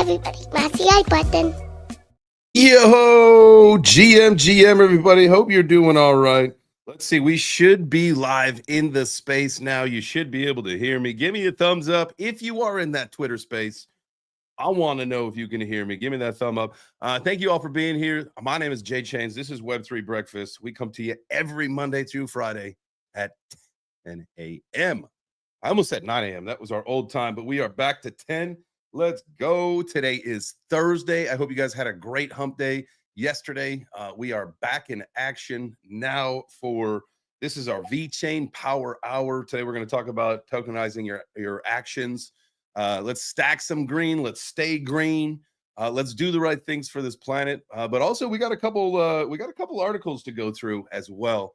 everybody. My CI button. Yo, GM, everybody. Hope you're doing all right. Let's see. We should be live in the space now. You should be able to hear me. Give me a thumbs up if you are in that Twitter space. I want to know if you can hear me. Give me that thumb up. Thank you all for being here. My name is JChains. This is Web3 Breakfast. We come to you every Monday through Friday at 10 a.m. I almost said 9 a.m. That was our old time, but we are back to 10. Let's go. Today is Thursday. I hope you guys had a great hump day yesterday. We are back in action now this is our VeChain Power Hour. Today we're going to talk about tokenizing your actions. Let's stack some green. Let's stay green. Let's do the right things for this planet. But also we got a couple articles to go through as well.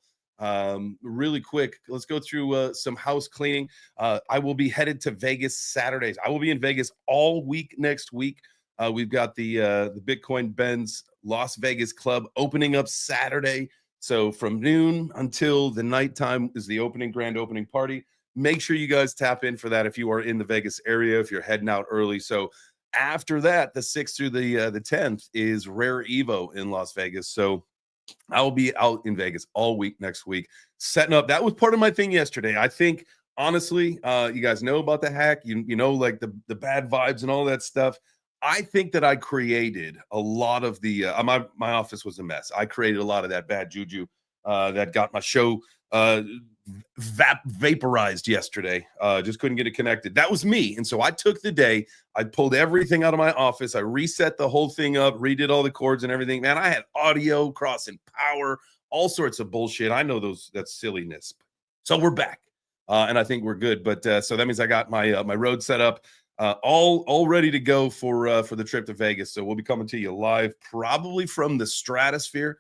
Really quick, let's go through some house cleaning. I will be headed to Vegas Saturdays. I will be in Vegas all week next week. We've got the Bitcoin Benz Las Vegas Club opening up Saturday. So from noon until the nighttime is the grand opening party. Make sure you guys tap in for that if you are in the Vegas area, if you're heading out early. So after that, the 6th through the 10th is Rare Evo in Las Vegas. So I will be out in Vegas all week next week, setting up. That was part of my thing yesterday. I think, honestly, you guys know about the hack. You know, like the bad vibes and all that stuff. I think that I created a lot of the my office was a mess. I created a lot of that bad juju that got my show vaporized yesterday. Just couldn't get it connected. That was me. And so I took the day, I pulled everything out of my office, I reset the whole thing up, redid all the cords and everything. Man, I had audio, crossing power, all sorts of bullshit. I know that's silliness. So we're back. And I think we're good. But so that means I got my road set up, all ready to go for the trip to Vegas. So we'll be coming to you live, probably from the Stratosphere.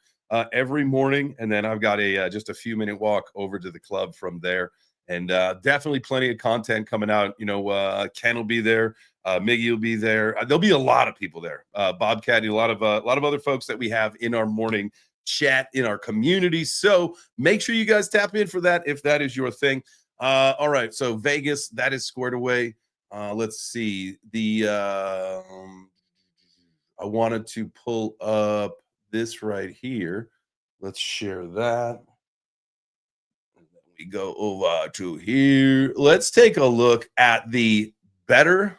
Every morning, and then I've got just a few minute walk over to the club from there, and definitely plenty of content coming out. You know, Ken will be there, Miggy will be there. There'll be a lot of people there. Bobcat, a lot of other folks that we have in our morning chat in our community. So make sure you guys tap in for that if that is your thing. All right, so Vegas, that is squared away. Let's see. I wanted to pull up this right here. Let's share that. And then we go over to here. Let's take a look at the BeBetter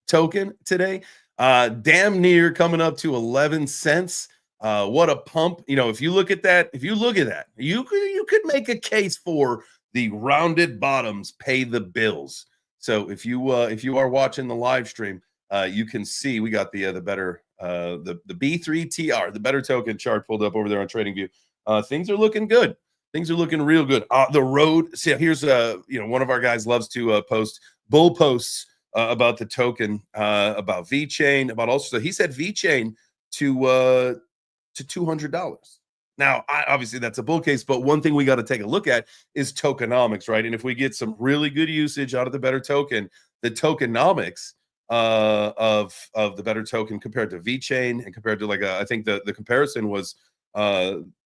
token today. Damn near coming up to 11 cents. What a pump. You know, if you look at that, you could make a case for the rounded bottoms pay the bills. So if you are watching the live stream, you can see we got the BeBetter the B3TR, the BeBetter token chart pulled up over there on TradingView. Things are looking good. Things are looking real good. The road. See, here's one of our guys loves to post bull posts about the token, about VeChain, about also. He said VeChain to $200. Now, obviously that's a bull case, but one thing we got to take a look at is tokenomics, right? And if we get some really good usage out of the BeBetter token, the tokenomics of the BeBetter token compared to VeChain and compared to I think the comparison was Cardano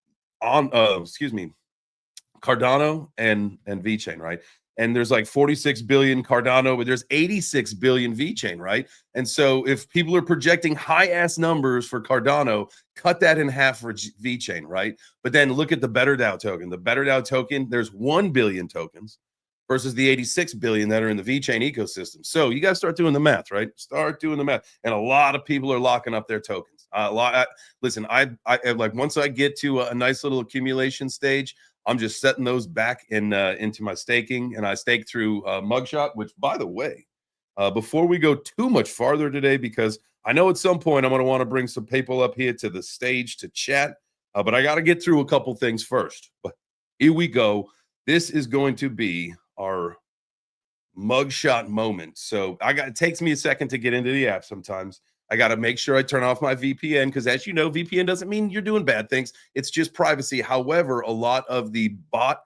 and VeChain, right? And there's like 46 billion Cardano, but there's 86 billion VeChain, right? And so if people are projecting high ass numbers for Cardano, cut that in half for VeChain, right? But then look at the BetterDAO token. The BetterDAO token, there's 1 billion tokens versus the 86 billion that are in the VeChain ecosystem. So you guys start doing the math, right? Start doing the math. And a lot of people are locking up their tokens. Listen, I like once I get to a nice little accumulation stage, I'm just setting those back into my staking, and I stake through Mugshot, which, by the way, before we go too much farther today, because I know at some point I'm going to want to bring some people up here to the stage to chat, but I got to get through a couple things first. But here we go. This is going to be our Mugshot moment. So it takes me a second to get into the app sometimes. I got to make sure I turn off my VPN because, as you know, VPN doesn't mean you're doing bad things. It's just privacy. However, a lot of the bot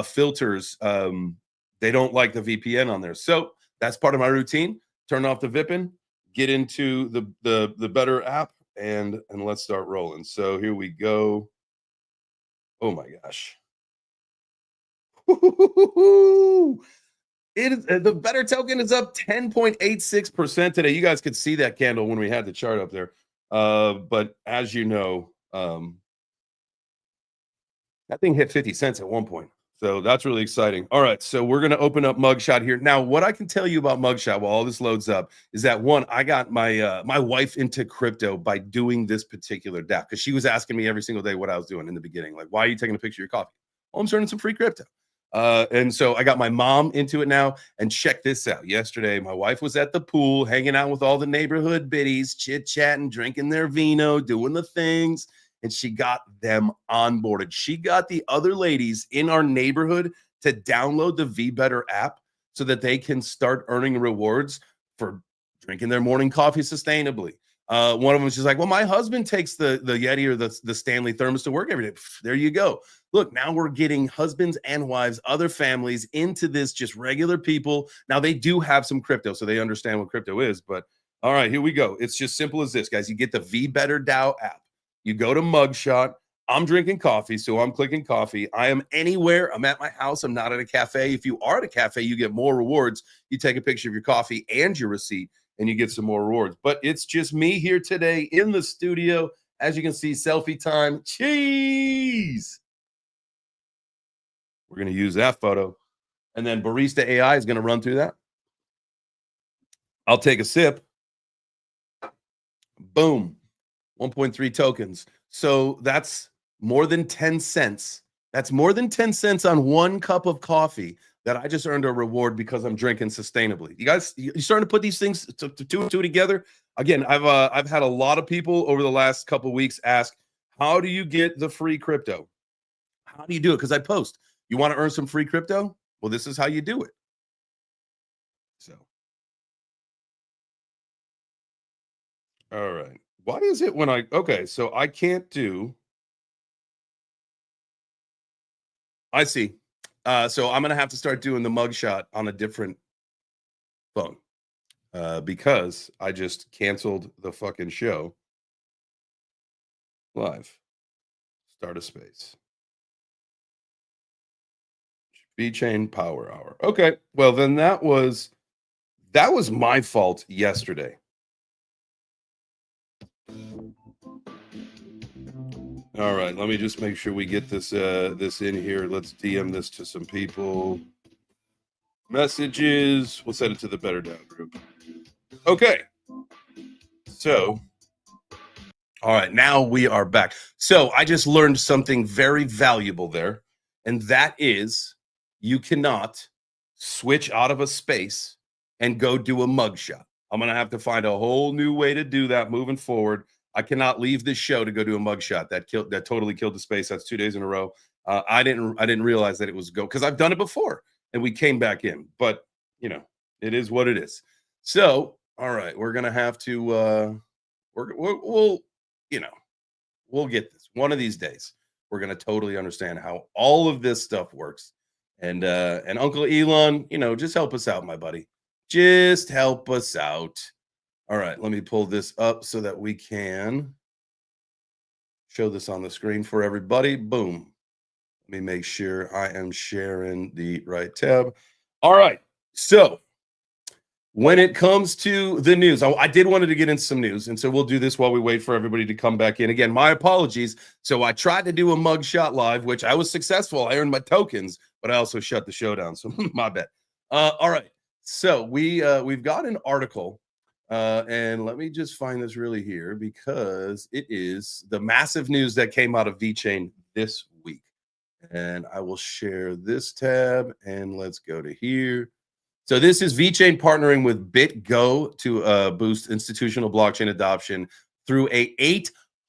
filters, they don't like the VPN on there. So that's part of my routine. Turn off the VPN, get into the BeBetter app, and let's start rolling. So here we go. Oh my gosh. It is the Better token is up 10.86% today. You guys could see that candle when we had the chart up there. But as you know, that thing hit 50 cents at one point. So that's really exciting. All right. So we're going to open up Mugshot here. Now, what I can tell you about Mugshot while all this loads up is that one, I got my wife into crypto by doing this particular DApp because she was asking me every single day what I was doing in the beginning. Like, why are you taking a picture of your coffee? Oh, I'm starting some free crypto. And so I got my mom into it now. And check this out. Yesterday, my wife was at the pool hanging out with all the neighborhood biddies, chit-chatting, drinking their vino, doing the things. And she got them onboarded. She got the other ladies in our neighborhood to download the VBetter app so that they can start earning rewards for drinking their morning coffee sustainably. One of them was just like, well, my husband takes the Yeti or the Stanley thermos to work every day. There you go. Look, now we're getting husbands and wives, other families into this, just regular people. Now they do have some crypto, so they understand what crypto is. But all right, here we go. It's just simple as this, guys. You get the VBetter DAO app. You go to Mugshot. I'm drinking coffee, so I'm clicking coffee. I am anywhere. I'm at my house. I'm not at a cafe. If you are at a cafe, you get more rewards. You take a picture of your coffee and your receipt, and you get some more rewards. But it's just me here today in the studio. As you can see, selfie time. Cheese. We're going to use that photo. And then Barista AI is going to run through that. I'll take a sip. Boom. 1.3 tokens. So that's more than 10 cents. That's more than 10 cents on one cup of coffee that I just earned a reward because I'm drinking sustainably. You guys, you starting to put these things two together? Again, I've had a lot of people over the last couple of weeks ask, how do you get the free crypto? How do you do it? Because I post, you want to earn some free crypto? Well, this is how you do it. So, all right. Why is it when okay, so I can't do, I see. So I'm going to have to start doing the mugshot on a different phone because I just canceled the fucking show live. Start a space. VeChain Power Hour. Okay, well then that was my fault yesterday. All right, let me just make sure we get this in here. Let's DM this to some people. Messages. We'll send it to the Better Down group. Okay. So, all right, now we are back. So I just learned something very valuable there, and that is you cannot switch out of a space and go do a mugshot. I'm gonna have to find a whole new way to do that moving forward. I cannot leave this show to go do a mugshot. That totally killed the space. That's 2 days in a row. I didn't realize that it was go because I've done it before and we came back in. But you know, it is what it is. So, all right, we're gonna have to we'll you know, we'll get this one of these days. We're gonna totally understand how all of this stuff works. And Uncle Elon, you know, just help us out, my buddy. Just help us out. All right, let me pull this up so that we can show this on the screen for everybody. Boom. Let me make sure I am sharing the right tab. All right. So when it comes to the news, I did wanted to get into some news. And so we'll do this while we wait for everybody to come back in. Again, my apologies. So I tried to do a mugshot live, which I was successful. I earned my tokens, but I also shut the show down. So my bad. All right. So we've got an article. And let me just find this really here because it is the massive news that came out of VeChain this week. And I will share this tab and let's go to here. So this is VeChain partnering with BitGo to boost institutional blockchain adoption through a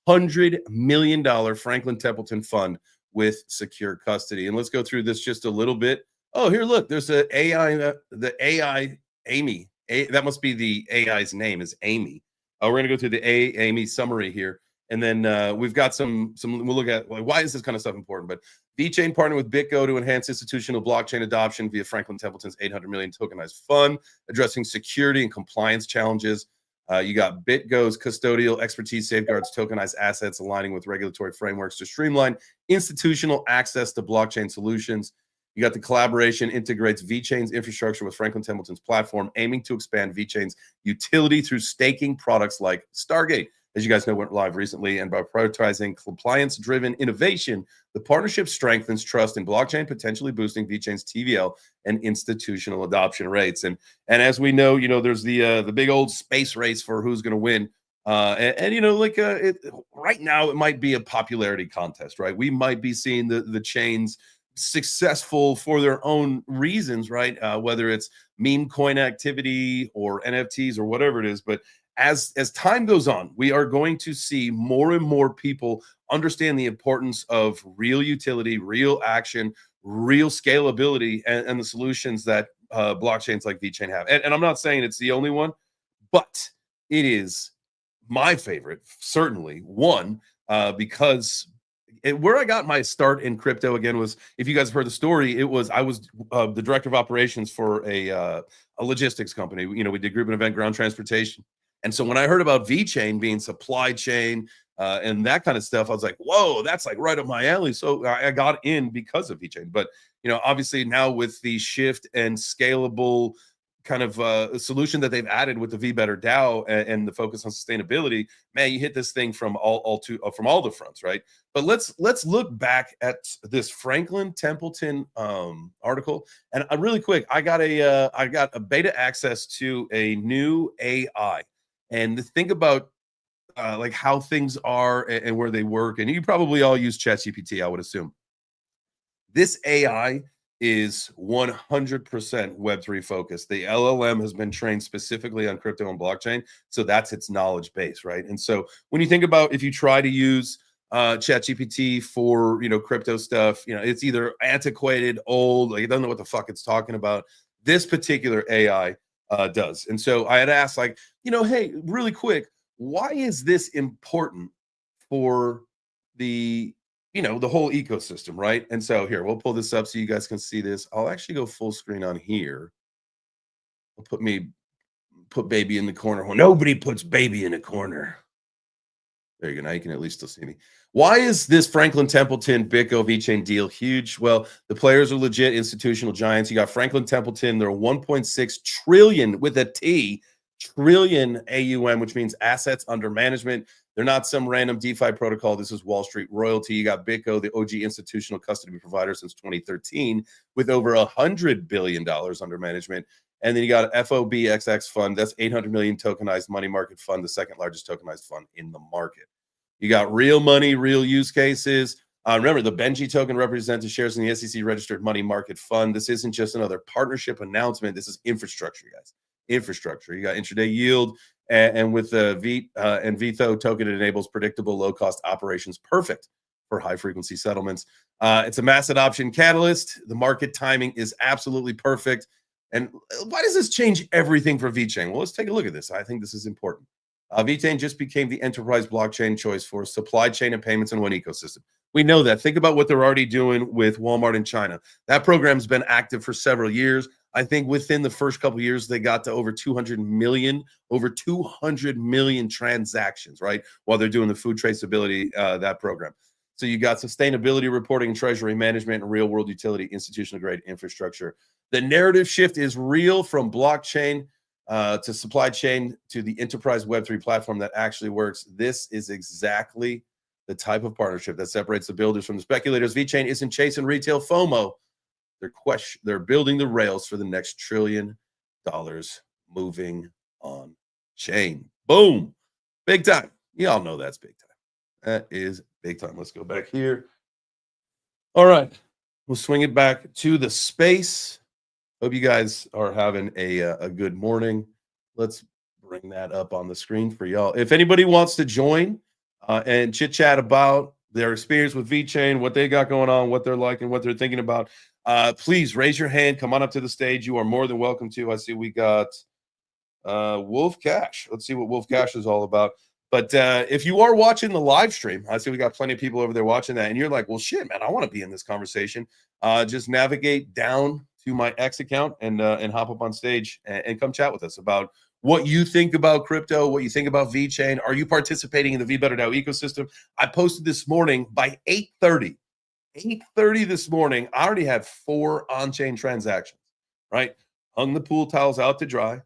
$800 million Franklin Templeton fund with secure custody. And let's go through this just a little bit. Oh, here, look, there's the AI Amy. That must be the AI's name is Amy. We're going to go through the Amy summary here. And then we've got some we'll look at why is this kind of stuff important. But VeChain partnered with BitGo to enhance institutional blockchain adoption via Franklin Templeton's 800 million tokenized fund, addressing security and compliance challenges. You got BitGo's custodial expertise safeguards tokenized assets, aligning with regulatory frameworks to streamline institutional access to blockchain solutions. You got the collaboration integrates VeChain's infrastructure with Franklin Templeton's platform, aiming to expand VeChain's utility through staking products like Stargate. As you guys know, went live recently, and by prioritizing compliance-driven innovation, the partnership strengthens trust in blockchain, potentially boosting VeChain's TVL and institutional adoption rates. And as we know, there's the big old space race for who's going to win. Right now, it might be a popularity contest, right? We might be seeing the chains successful for their own reasons, right? Whether it's meme coin activity or NFTs or whatever it is, but as time goes on, we are going to see more and more people understand the importance of real utility, real action, real scalability, and the solutions that blockchains like VeChain have. And I'm not saying it's the only one, but it is my favorite, certainly one, because where I got my start in crypto again was, if you guys have heard the story, I was the director of operations for a logistics company. We did group and event ground transportation. And so when I heard about VeChain being supply chain and that kind of stuff, I was like, whoa, that's like right up my alley. So I got in because of VeChain. But, obviously now with the shift and scalable kind of solution that they've added with the VBetter DAO and the focus on sustainability, man, you hit this thing from all the fronts, right? But let's look back at this Franklin Templeton article, and really quick, I got a beta access to a new AI, and think about like how things are and where they work, and you probably all use ChatGPT, I would assume. This AI is 100% Web3 focused. The LLM has been trained specifically on crypto and blockchain, so that's its knowledge base, right? And so when you think about if you try to use ChatGPT for crypto stuff, it's either antiquated, old, like it doesn't know what the fuck it's talking about. This particular AI does. And so I had asked, like, hey, really quick, why is this important for the the whole ecosystem, right? And so here, we'll pull this up so you guys can see this. I'll actually go full screen on here. I'll put baby in the corner. Well, nobody puts baby in a corner. There you go. Now you can at least still see me. Why is this Franklin Templeton BitGo VeChain deal huge? Well, the players are legit institutional giants. You got Franklin Templeton, they're 1.6 trillion with a T, trillion AUM, which means assets under management. They're not some random DeFi protocol. This is Wall Street royalty. You got BitGo, the OG institutional custody provider since 2013, with over $100 billion under management. And then you got FOBXX fund. That's 800 million tokenized money market fund, the second largest tokenized fund in the market. You got real money, real use cases. Remember, the Benji token represents the shares in the SEC registered money market fund. This isn't just another partnership announcement. This is infrastructure, guys. Infrastructure. You got intraday yield, and with the VeTho token, it enables predictable, low-cost operations, perfect for high-frequency settlements. It's a mass adoption catalyst. The market timing is absolutely perfect. And why does this change everything for VeChain? Well, let's take a look at this. I think this is important. VeChain just became the enterprise blockchain choice for supply chain and payments in one ecosystem. We know that. Think about what they're already doing with Walmart in China. That program's been active for several years. I think within the first couple of years, they got to over 200 million transactions, right? While they're doing the food traceability, that program. So you got sustainability reporting and treasury management and real world utility, institutional grade infrastructure. The narrative shift is real from blockchain to supply chain to the enterprise Web3 platform that actually works. This is exactly the type of partnership that separates the builders from the speculators. VeChain isn't chasing retail FOMO. They're building the rails for the next $1 trillion moving on chain. Boom. Big time. Y'all know that's big time. That is big time. Let's go back here. All right. We'll swing it back to the space. Hope you guys are having a good morning. Let's bring that up on the screen for y'all. If anybody wants to join and chit chat about their experience with VeChain, what they got going on, what they're liking, what they're thinking about, please raise your hand. Come on up to the stage. You are more than welcome to. I see we got Wolf Cash. Let's see what Wolf Cash is all about. But if you are watching the live stream, I see we got plenty of people over there watching that, and you're like, well, shit, man, I want to be in this conversation. Just navigate down to my X account and hop up on stage and come chat with us about what you think about crypto, what you think about VeChain. Are you participating in the VBetter DAO ecosystem? I posted this morning by 8:30. 8:30 this morning, I already had 4 on-chain transactions, right? Hung the pool towels out to dry.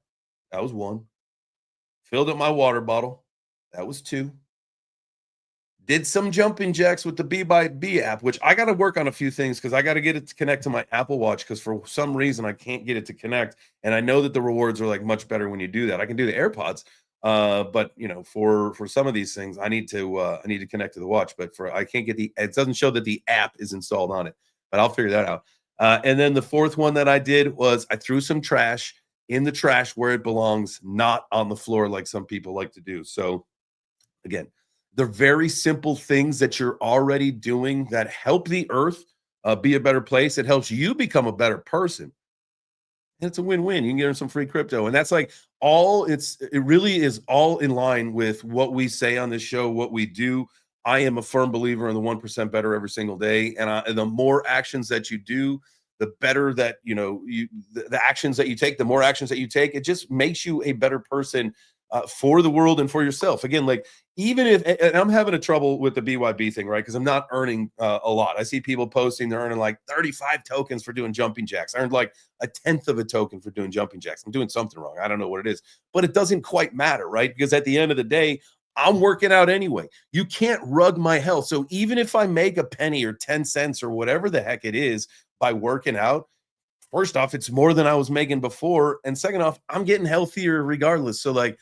That was 1. Filled up my water bottle. That was 2. Did some jumping jacks with the B app, which I got to work on a few things because I got to get it to connect to my Apple Watch because for some reason I can't get it to connect. And I know that the rewards are like much better when you do that. I can do the AirPods, but you know, for some of these things, I need to connect to the watch. But I can't get it doesn't show that the app is installed on it. But I'll figure that out. And then the fourth one that I did was I threw some trash in the trash where it belongs, not on the floor like some people like to do. So again, they're very simple things that you're already doing that help the earth be a better place. It helps you become a better person. And it's a win-win. You can get them some free crypto. And that's like it really is all in line with what we say on this show, what we do. I am a firm believer in the 1% better every single day. And the more actions that you do, the better that, you know, the actions that you take, the more actions that you take, it just makes you a better person for the world and for yourself. Again, like even if, and I'm having a trouble with the BYB thing, right? Because I'm not earning a lot. I see people posting they're earning like 35 tokens for doing jumping jacks. I earned like 1/10 of a token for doing jumping jacks. I'm doing something wrong. I don't know what it is, but it doesn't quite matter, right? Because at the end of the day, I'm working out anyway. You can't rug my health. So even if I make a penny or 10 cents or whatever the heck it is by working out, first off, it's more than I was making before. And second off, I'm getting healthier regardless. So like,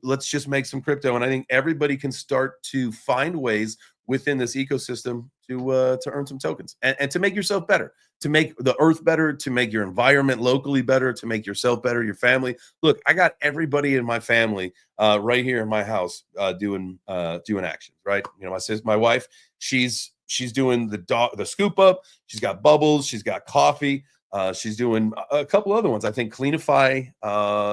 let's just make some crypto. And I think everybody can start to find ways within this ecosystem to earn some tokens and to make yourself better, to make the earth better, to make your environment locally better, to make yourself better, your family. Look, I got everybody in my family right here in my house doing actions, right? You know, my wife, she's doing the scoop up. She's got bubbles. She's got coffee. She's doing a couple other ones, I think, Cleanify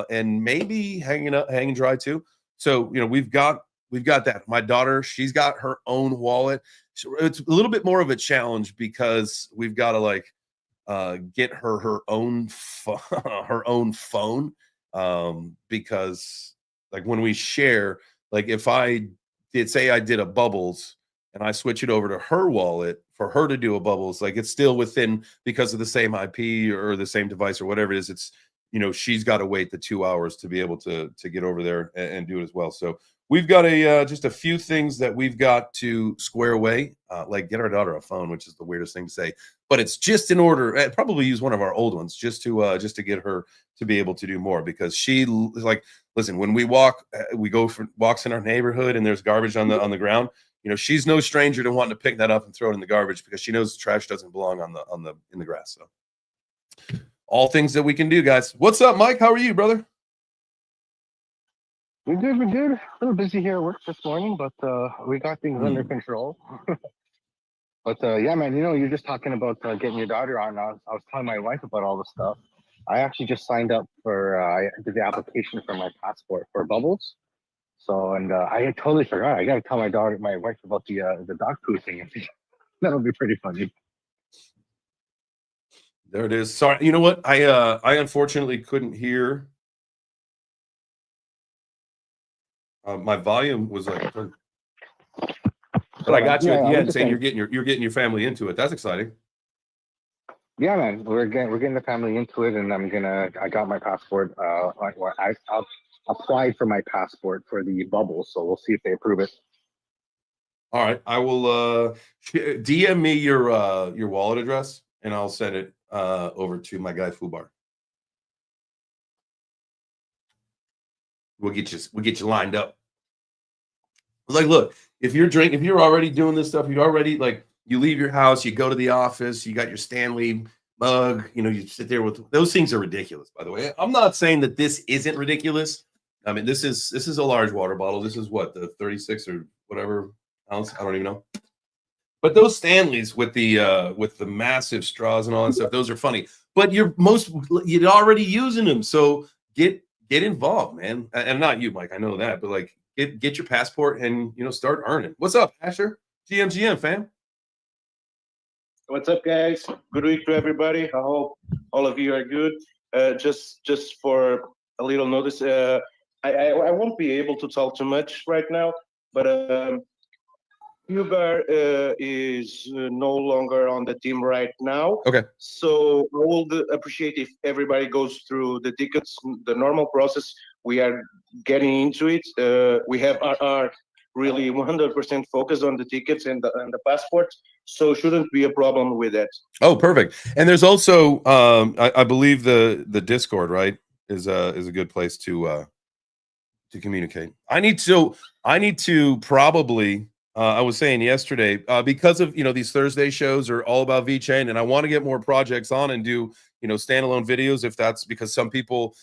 and maybe hanging dry too. So, you know, we've got that. My daughter, she's got her own wallet. So it's a little bit more of a challenge because we've got to like get her own phone because like when we share, like if I did a bubbles and I switch it over to her wallet for her to do a bubbles, like it's still within because of the same IP or the same device or whatever it is. It's, you know, she's got to wait the 2 hours to be able to get over there and do it as well. So we've got just a few things that we've got to square away, like get our daughter a phone, which is the weirdest thing to say, but it's just in order. I'd probably use one of our old ones just to get her to be able to do more because she is like, listen, when we walk, we go for walks in our neighborhood and there's garbage on the ground. You know, she's no stranger to wanting to pick that up and throw it in the garbage because she knows trash doesn't belong in the grass. So all things that we can do, guys. What's up, Mike? How are you, brother? We're good. A little busy here at work this morning, but we got things under control. But yeah, man, you know, you're just talking about getting your daughter on. I was telling my wife about all the stuff. I actually just signed up for, I did the application for my passport for Bubbles. So, and I had totally forgot. I got to tell my wife about the dog poo thing. That'll be pretty funny. There it is. Sorry, you know what? I unfortunately couldn't hear. My volume was like, but I got you at the end saying you're getting your family into it. That's exciting. Yeah, man, we're getting the family into it, and I got my passport. I applied for my passport for the bubble, so we'll see if they approve it. All right, I will DM me your wallet address, and I'll send it over to my guy Fubar. We'll get you lined up. Like, look, if you're already doing this stuff, you already like you leave your house, you go to the office, you got your Stanley mug, you know, you sit there with those things are ridiculous, by the way. I'm not saying that this isn't ridiculous. I mean, this is a large water bottle. This is what, the 36 or whatever ounce, I don't even know. But those Stanleys with the massive straws and all that stuff, those are funny. But you're already using them, so get involved, man. And not you, Mike. I know that, but like get your passport and start earning. What's up, Asher? GM, fam. What's up, guys? Good week to everybody. I hope all of you are good. Just for a little notice, I won't be able to talk too much right now, but Huber is no longer on the team right now. Okay. So I would appreciate if everybody goes through the tickets, the normal process. We are getting into it. We have our really 100% focus on the tickets and the passport. So shouldn't be a problem with that. Oh, perfect. And there's also, I believe the Discord, right, is a good place to communicate. I need to probably. I was saying yesterday, because of these Thursday shows are all about VeChain, and I want to get more projects on and do standalone videos if that's because some people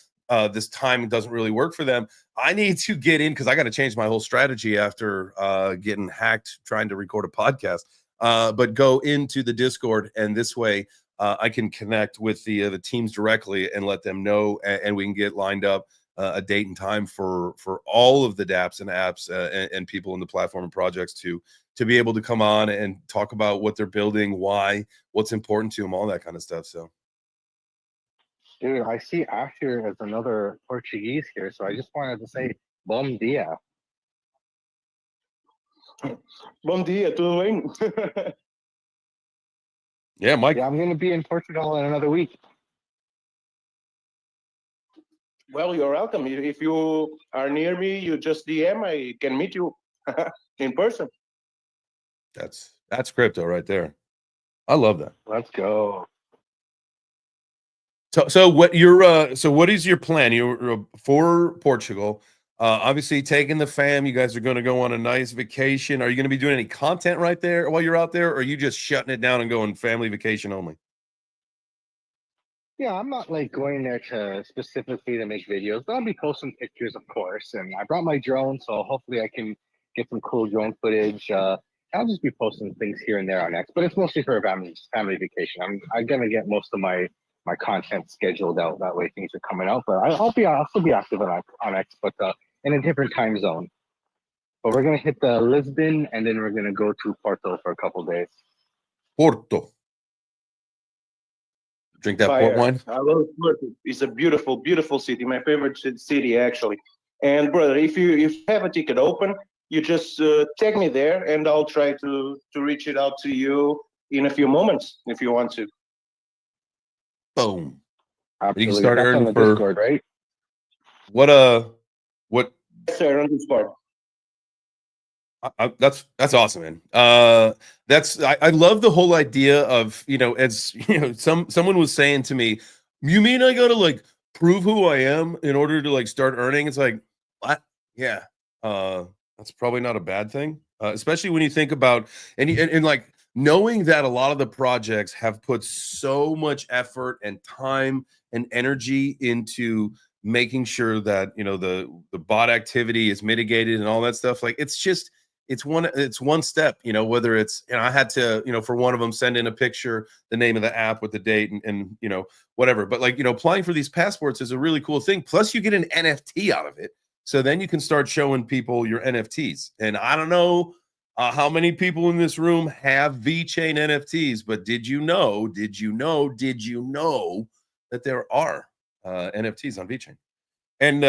this time doesn't really work for them. I need to get in because I got to change my whole strategy after getting hacked trying to record a podcast. But go into the Discord, and this way I can connect with the teams directly and let them know, and we can get lined up a date and time for all of the dApps and apps and people in the platform and projects to be able to come on and talk about what they're building, why, what's important to them, all that kind of stuff. So, dude, I see Asher as another Portuguese here, so I just wanted to say bom dia. Bom dia, tudo bem? Yeah, Mike. Yeah, I'm going to be in Portugal in another week. Well, you're welcome. If you are near me, you just DM. I can meet you in person. That's crypto right there. I love that. Let's go. So what is your plan? You're for Portugal. Obviously taking the fam. You guys are going to go on a nice vacation. Are you going to be doing any content right there while you're out there, or are you just shutting it down and going family vacation only? Yeah, I'm not like going there to specifically to make videos, but I'll be posting pictures, of course. And I brought my drone, so hopefully I can get some cool drone footage. I'll just be posting things here and there on X, but it's mostly for a family vacation. I'm gonna get most of my content scheduled out. That way things are coming out. But I'll still be active on X, but in a different time zone. But we're gonna hit the Lisbon, and then we're gonna go to Porto for a couple days. Porto. Drink that port wine. I love Porto. It's a beautiful, beautiful city. My favorite city, actually. And brother, if you have a ticket open, you just tag me there, and I'll try to reach it out to you in a few moments if you want to. Boom. Absolutely. You can start That's earning on the for Discord, right? what? Yes, sir, on Discord. That's awesome, man. I love the whole idea of as someone was saying to me, you mean I gotta like prove who I am in order to like start earning? It's like, what? Yeah, that's probably not a bad thing, especially when you think about and like knowing that a lot of the projects have put so much effort and time and energy into making sure that the bot activity is mitigated and all that stuff. Like it's one step, whether it's, I had to, for one of them, send in a picture, the name of the app with the date and whatever. But like, applying for these passports is a really cool thing. Plus you get an NFT out of it. So then you can start showing people your NFTs. And I don't know how many people in this room have VeChain NFTs, but did you know that there are NFTs on VeChain? And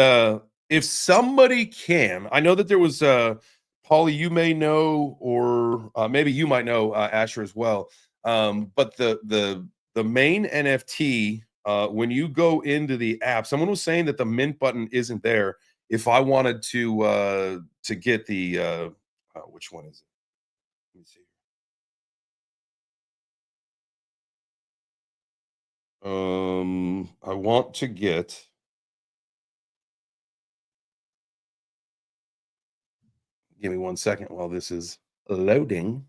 if somebody can, I know that there was Paulie, you may know, or maybe you might know, Asher as well. But the main NFT, when you go into the app, someone was saying that the mint button isn't there. If I wanted to get the which one is it? Let me see. I want to get. Give me 1 second while this is loading.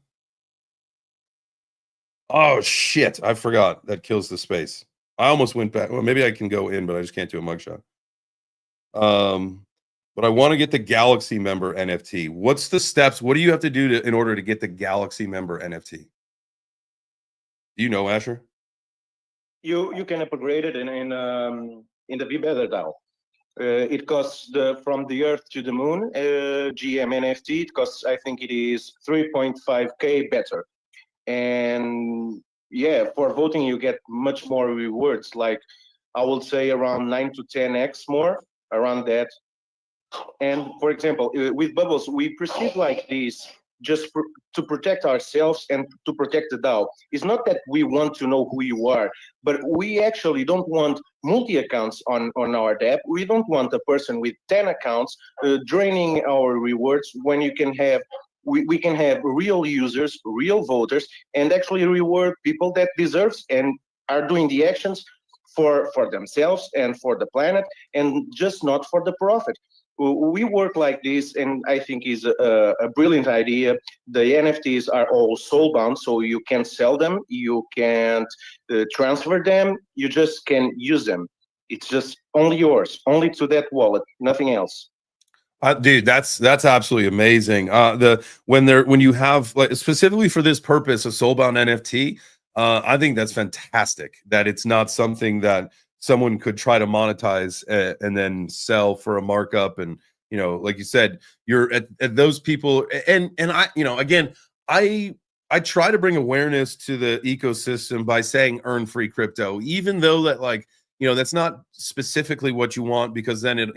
Oh shit! I forgot. That kills the space. I almost went back. Well, maybe I can go in, but I just can't do a mugshot. But I want to get the Galaxy member NFT. What's the steps? What do you have to do in order to get the Galaxy member NFT? Do you know, Asher? You can upgrade it in the VBetter DAO. It costs from the Earth to the Moon GM NFT. It costs, I think it is 3.5K better. And yeah, for voting you get much more rewards. Like I would say around 9 to 10x more, around that. And for example, with Bubbles, we perceive like this just to protect ourselves and to protect the DAO. It's not that we want to know who you are, but we actually don't want multi-accounts on our dApp. We don't want a person with 10 accounts draining our rewards when you can have we can have real users, real voters, and actually reward people that deserves and are doing the actions for themselves and for the planet, and just not for the profit. We work like this, and I think is a brilliant idea. The NFTs are all soul-bound, so you can sell them, you can't transfer them, you just can use them. It's just only yours, only to that wallet, nothing else. Dude, that's absolutely amazing. When you have, like, specifically for this purpose, a soulbound NFT, I think that's fantastic. That it's not something that someone could try to monetize and then sell for a markup. And like you said, you're at those people. And I, again, I try to bring awareness to the ecosystem by saying earn free crypto, even though that, like, that's not specifically what you want, because then it,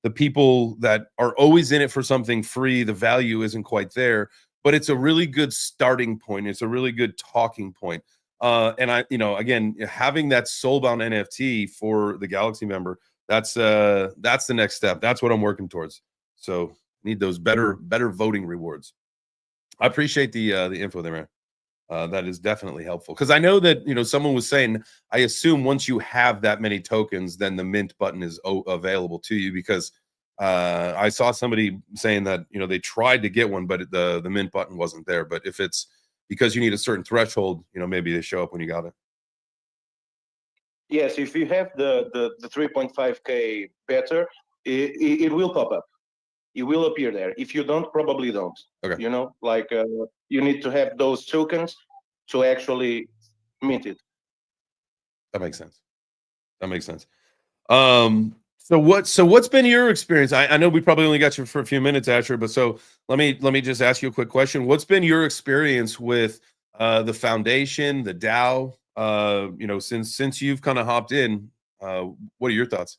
the people that are always in it for something free, the value isn't quite there, but it's a really good starting point. It's a really good talking point. And I, again, having that soulbound NFT for the Galaxy member, that's the next step. That's what I'm working towards. So need those better voting rewards. I appreciate the info there, man. That is definitely helpful, because I know that someone was saying, I assume once you have that many tokens, then the mint button is available to you, because I saw somebody saying that they tried to get one, but the mint button wasn't there. But if it's because you need a certain threshold, maybe they show up when you got it. Yes, if you have the 3.5K better, it will pop up. It will appear there. If you don't, probably don't. Okay. You need to have those tokens to actually mint it. That makes sense. So what's been your experience? I know we probably only got you for a few minutes, Asher, but so let me just ask you a quick question. What's been your experience with the foundation, the DAO? Since you've kind of hopped in, what are your thoughts?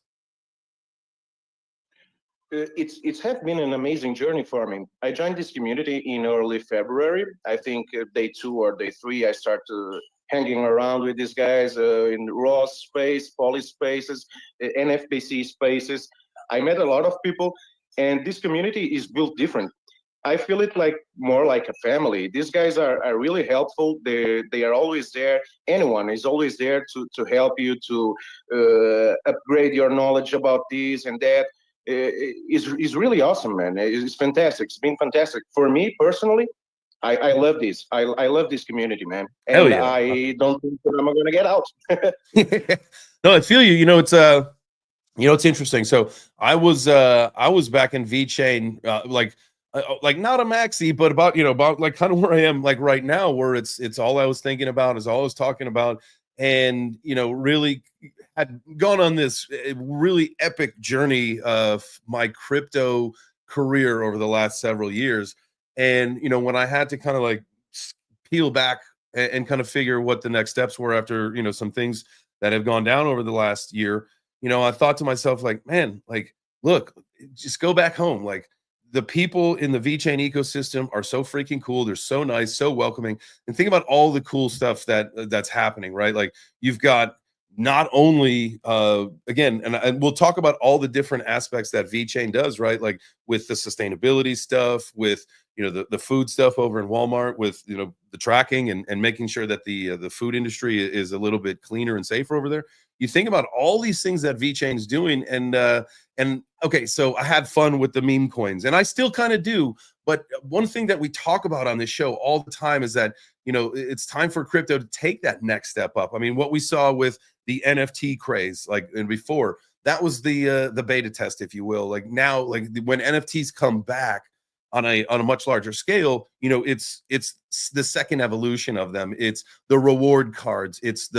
It's have been an amazing journey for me. I joined this community in early February. I think day 2 or day 3, I started hanging around with these guys in raw space, poly spaces, NFBC spaces. I met a lot of people, and this community is built different. I feel it like more like a family. These guys are really helpful. They are always there. Anyone is always there to help you to upgrade your knowledge about this and that. Is really awesome, man. It's fantastic. It's been fantastic for me personally. I love this. I love this community, man. And yeah. I don't think that I'm gonna get out. No, I feel you. It's interesting. So I was back in VeChain, like not a maxi, but about like kind of where I am like right now, where it's all I was thinking about, is all I was talking about, and really had gone on this really epic journey of my crypto career over the last several years. And when I had to kind of like peel back and kind of figure what the next steps were after some things that have gone down over the last year, I thought to myself, like, man, like, look, just go back home. Like, the people in the VeChain ecosystem are so freaking cool. They're so nice, so welcoming. And think about all the cool stuff that's happening, right? Like, you've got not only again, and we'll talk about all the different aspects that VeChain does, right? Like with the sustainability stuff, with the food stuff over in Walmart, with the tracking and making sure that the food industry is a little bit cleaner and safer over there. You think about all these things that VeChain is doing, and okay, so I had fun with the meme coins, and I still kind of do. But one thing that we talk about on this show all the time is that it's time for crypto to take that next step up. I mean, what we saw with the NFT craze, like, and before, that was the beta test, if you will. Like now, like when NFTs come back on a much larger scale, it's the second evolution of them. It's the reward cards, it's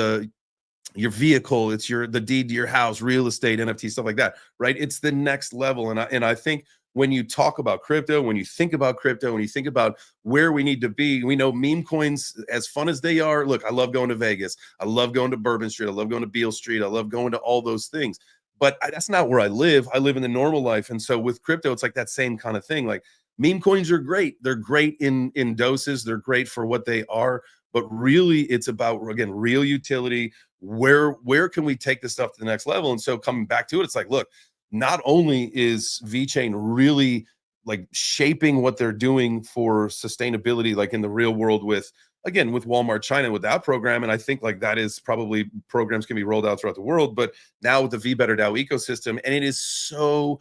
your vehicle, it's the deed to your house, real estate, NFT, stuff like that, right? It's the next level. And I think when you talk about crypto, when you think about crypto, when you think about where we need to be, we know meme coins, as fun as they are. Look, I love going to Vegas. I love going to Bourbon Street. I love going to Beale Street. I love going to all those things. But that's not where I live. I live in the normal life. And so with crypto, it's like that same kind of thing. Like, meme coins are great. They're great in doses. They're great for what they are. But really, it's about, again, real utility. Where can we take this stuff to the next level? And so coming back to it, it's like, look, not only is VeChain really like shaping what they're doing for sustainability, like in the real world with, again, with Walmart China, with that program. And I think like that is probably programs can be rolled out throughout the world, but now with the VBetter DAO ecosystem, and it is so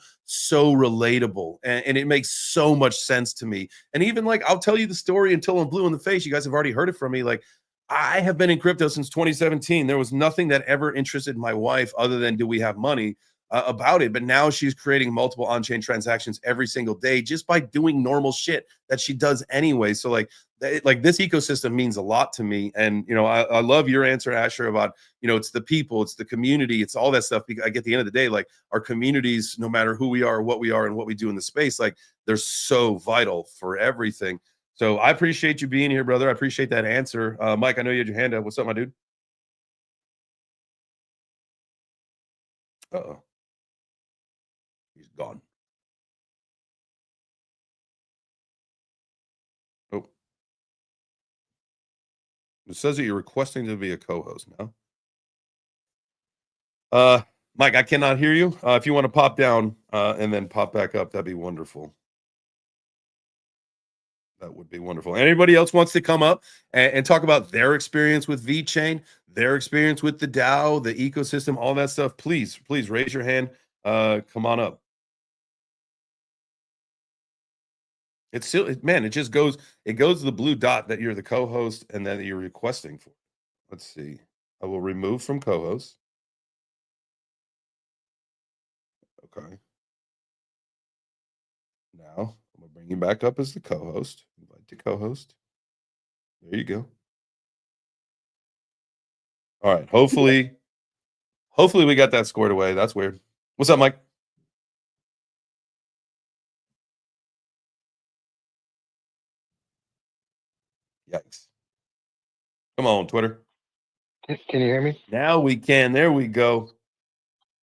relatable, and it makes so much sense to me. And even like, I'll tell you the story until I'm blue in the face. You guys have already heard it from me. Like, I have been in crypto since 2017. There was nothing that ever interested my wife other than, do we have money? About it, but now she's creating multiple on-chain transactions every single day just by doing normal shit that she does anyway. So like this ecosystem means a lot to me. And you know, I love your answer, Asher, about, you know, it's the people, it's the community, it's all that stuff. Because at the end of the day, like our communities, no matter who we are, what we are, and what we do in the space, like they're so vital for everything. So I appreciate you being here, brother. I appreciate that answer. Mike, I know you had your hand up. What's up, my dude? Uh-oh. He's gone. Oh. It says that you're requesting to be a co-host now. Mike, I cannot hear you. If you want to pop down and then pop back up, that'd be wonderful. That would be wonderful. Anybody else wants to come up and talk about their experience with VeChain, their experience with the DAO, the ecosystem, all that stuff, please raise your hand. Come on up. It's still, man, it just goes, it goes to the blue dot that you're the co-host and that you're requesting for. Let's see. I will remove from co-host. Okay. Now I'm gonna bring you back up as the co-host. Invite to co-host. There you go. All right. Hopefully we got that squared away. That's weird. What's up, Mike? Yikes. Come on, Twitter. Can you hear me? Now we can. There we go.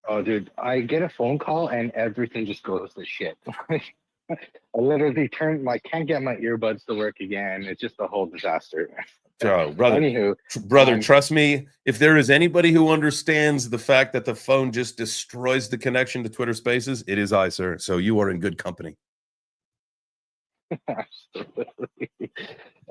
Oh, dude, I get a phone call and everything just goes to shit. I literally can't get my earbuds to work again. It's just a whole disaster. So, brother, Anywho, trust me, if there is anybody who understands the fact that the phone just destroys the connection to Twitter Spaces, it is I, sir. So you are in good company. Absolutely.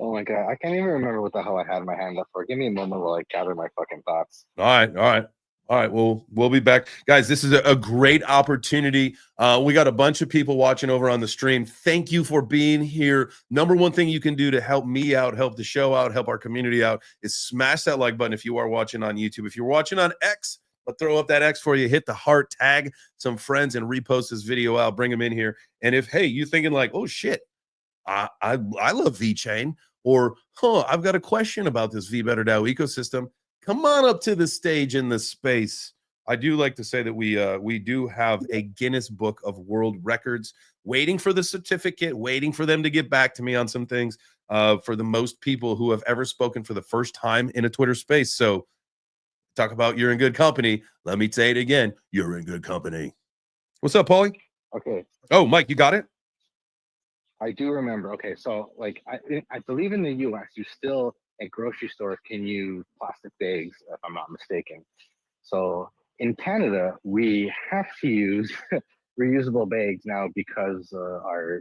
Oh my God. I can't even remember what the hell I had my hand up for. Give me a moment while I gather my fucking thoughts. All right. We'll be back. Guys, this is a great opportunity. We got a bunch of people watching over on the stream. Thank you for being here. Number one thing you can do to help me out, help the show out, help our community out is smash that like button if you are watching on YouTube. If you're watching on X, I'll throw up that X for you. Hit the heart, tag some friends, and repost this video out. Bring them in here. And if, hey, you thinking like, oh, shit, I love VeChain, or, I've got a question about this VBetter DAO ecosystem, come on up to the stage in the space. I do like to say that we do have a Guinness Book of World Records waiting for the certificate, waiting for them to get back to me on some things for the most people who have ever spoken for the first time in a Twitter space. So talk about you're in good company. Let me say it again. You're in good company. What's up, Paulie? Okay. Oh, Mike, you got it? I do remember. Okay, so like I believe in the US, you still at grocery stores can use plastic bags, if I'm not mistaken. So in Canada, we have to use reusable bags now because our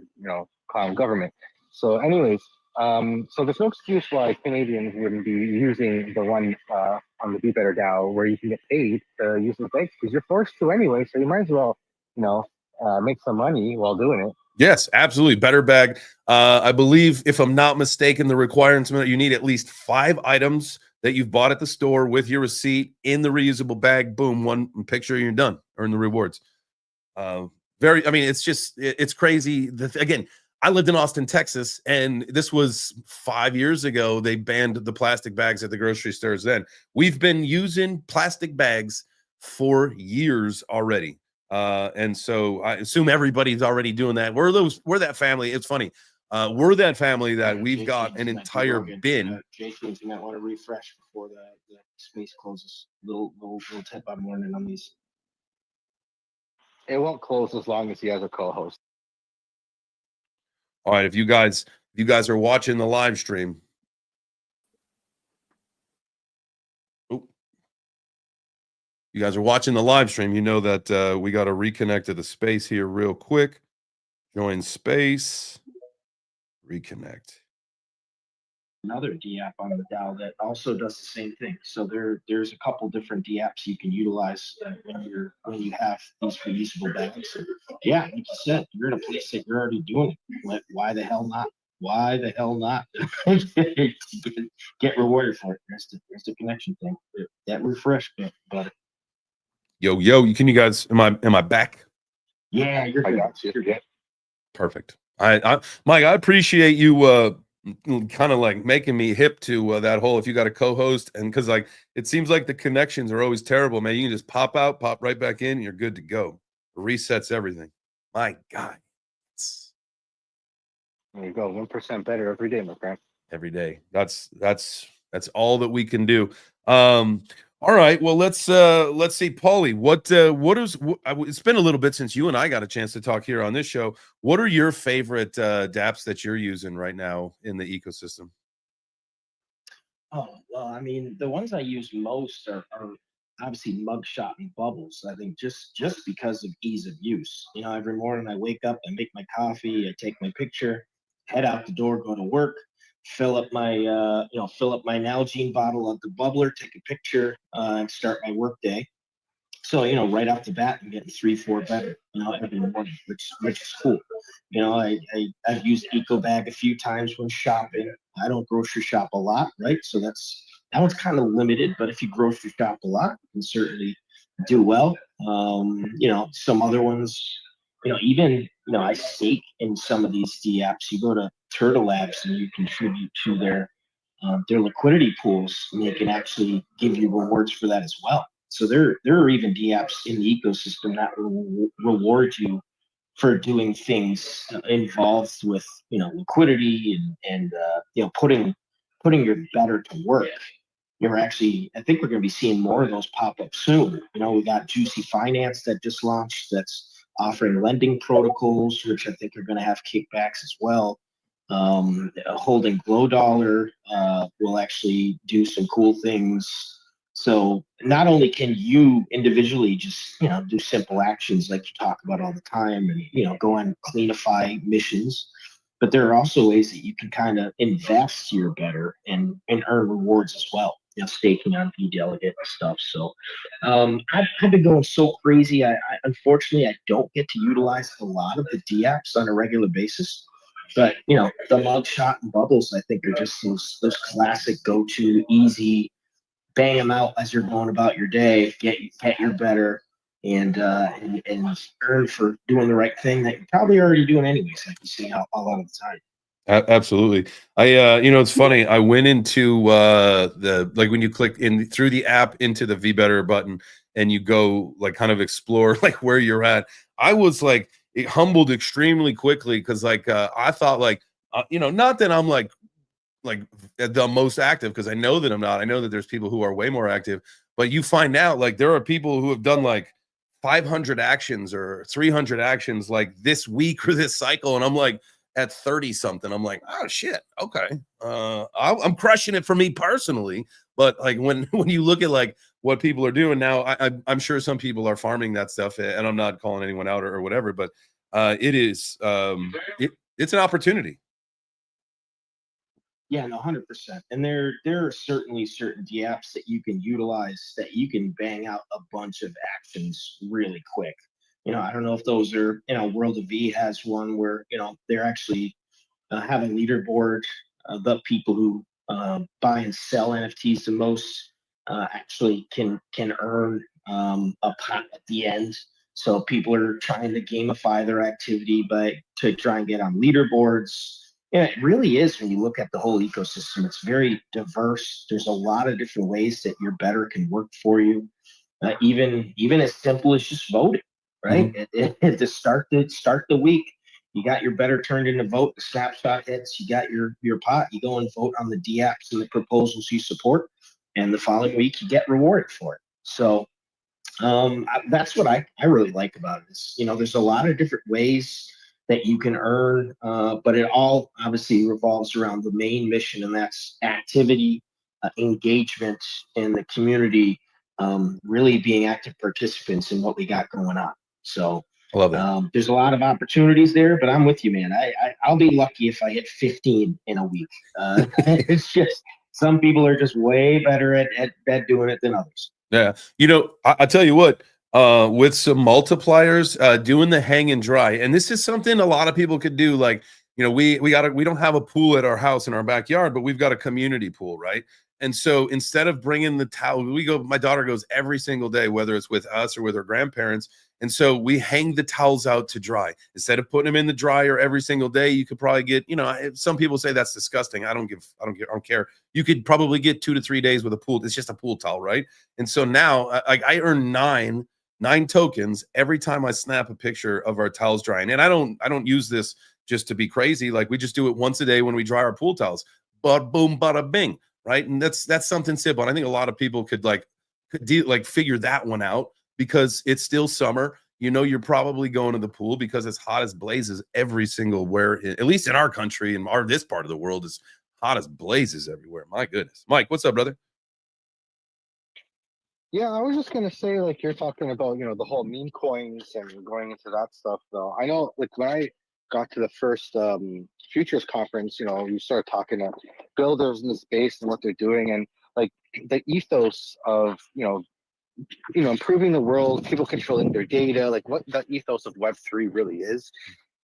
clown government. So anyways, so there's no excuse why Canadians wouldn't be using the one on the VBetter DAO where you can get paid to use the bags because you're forced to anyway. So you might as well make some money while doing it. Yes, absolutely. Better bag. I believe, if I'm not mistaken, the requirements you need at least 5 items that you've bought at the store with your receipt in the reusable bag. Boom, one picture, you're done. Earn the rewards. It's crazy. Again, I lived in Austin, Texas, and this was 5 years ago. They banned the plastic bags at the grocery stores then. We've been using plastic bags for years already. And so I assume everybody's already doing that. We're that family. It's funny. We're that family that we've got an entire bin. JChains, you might want to refresh before the space closes. Little tip I'm learning on these. It won't close as long as he has a co-host. All right, if you guys are watching the live stream, you guys are watching the live stream, you know that we got to reconnect to the space here real quick. Join space, reconnect. Another DApp on the DAO that also does the same thing. So there's a couple different DApps you can utilize when you have these reusable bags. And yeah, like you said, you're in a place that you're already doing it. Why the hell not? Why the hell not? Get rewarded for it. There's the connection thing. That refresh, but Yo, can you guys? Am I back? yeah, you're I good. got you. Yeah. Perfect. I Mike, I appreciate you kind of like making me hip to that whole, if you got a co-host, and because like it seems like the connections are always terrible, man. You can just pop out, pop right back in, and you're good to go. Resets everything. My God. There you go. 1% better every day, my friend. Every day. That's all that we can do. All right, well, let's see, Paulie, it's been a little bit since you and I got a chance to talk here on this show. What are your favorite dApps that you're using right now in the ecosystem? Oh, well, I mean, the ones I use most are obviously Mugshot and Bubbles. I think just because of ease of use. You know, every morning I wake up, I make my coffee, I take my picture, head out the door, go to work, fill up my Nalgene bottle of the bubbler, take a picture, and start my work day. So, you know, right off the bat, I'm getting 3-4 better, you know, every morning, which is cool. You know, I've used EcoBag a few times when shopping. I don't grocery shop a lot, right? So that one's kind of limited, but if you grocery shop a lot, you can certainly do well. You know, some other ones, you know, even, you know, I stake in some of these dApps. You go to Turtle Labs and you contribute to their liquidity pools, and they can actually give you rewards for that as well. So there are even dApps in the ecosystem that will reward you for doing things involved with, you know, liquidity and you know, putting your better to work. You're actually, I think we're going to be seeing more of those pop up soon. You know, we got Juicy Finance that just launched that's offering lending protocols, which I think are going to have kickbacks as well. Holding Glow Dollar will actually do some cool things. So not only can you individually just, you know, do simple actions like you talk about all the time and, you know, go on cleanify missions, but there are also ways that you can kind of invest your better and earn rewards as well. You know, staking on VDelegate and stuff. So I've been going so crazy. I unfortunately I don't get to utilize a lot of the dApps on a regular basis. But you know, the Mugshot and Bubbles, I think, are just those classic go-to, easy, bang them out as you're going about your day, get your better, and earn for doing the right thing that you're probably already doing anyways, like you see a lot of the time. Absolutely. I you know, it's funny. I went into the, like, when you click in through the app into the VBetter button and you go like kind of explore like where you're at. I was like, it humbled extremely quickly because like I thought like you know, not that I'm like the most active, because I know that I'm not. I know that there's people who are way more active, but you find out like there are people who have done like 500 actions or 300 actions like this week or this cycle, and I'm like at 30 something. I'm like, oh shit, okay, I'm crushing it for me personally. But like when you look at like what people are doing now, I'm sure some people are farming that stuff, and I'm not calling anyone out or whatever, but it is it's an opportunity. Yeah, no, 100%. And there are certainly certain dApps that you can utilize that you can bang out a bunch of actions really quick. You know, I don't know if those are, you know, World of V has one where, you know, they're actually have a leaderboard. The people who buy and sell NFTs the most actually can earn a pot at the end. So people are trying to gamify their activity to try and get on leaderboards. Yeah, it really is. When you look at the whole ecosystem, it's very diverse. There's a lot of different ways that your better can work for you. Even as simple as just voting, right? Mm-hmm. To start the week, you got your better turned into vote. The snapshot hits. You got your pot. You go and vote on the dApps and the proposals you support, and the following week you get rewarded for it. So that's what I really like about it. Is, you know, there's a lot of different ways that you can earn, but it all obviously revolves around the main mission, and that's activity, engagement in the community, really being active participants in what we got going on. So I love that. there's a lot of opportunities there, but I'm with you, man. I'll be lucky if I hit 15 in a week. It's just some people are just way better at doing it than others. Yeah. You know, I tell you what, with some multipliers, doing the hang and dry. And this is something a lot of people could do. Like, you know, we don't have a pool at our house in our backyard, but we've got a community pool, right? And so instead of bringing the towel, my daughter goes every single day, whether it's with us or with her grandparents. And so we hang the towels out to dry. Instead of putting them in the dryer every single day, you could probably get, you know, some people say that's disgusting. I don't care. You could probably get 2 to 3 days with a pool. It's just a pool towel, right? And so now I earn nine tokens every time I snap a picture of our towels drying. And I don't use this just to be crazy. Like, we just do it once a day when we dry our pool towels. But boom, bada bing, right? And that's something simple. And I think a lot of people could figure that one out, because it's still summer. You know, you're probably going to the pool because it's hot as blazes every single where, at least in our country and this part of the world, is hot as blazes everywhere. My goodness. Mike, what's up, brother? Yeah, I was just gonna say, like, you're talking about, the whole meme coins and going into that stuff, though. I know, like, when I got to the first futures conference, you start talking to builders in the space and what they're doing, and like the ethos of improving the world, people controlling their data, like what the ethos of Web3 really is.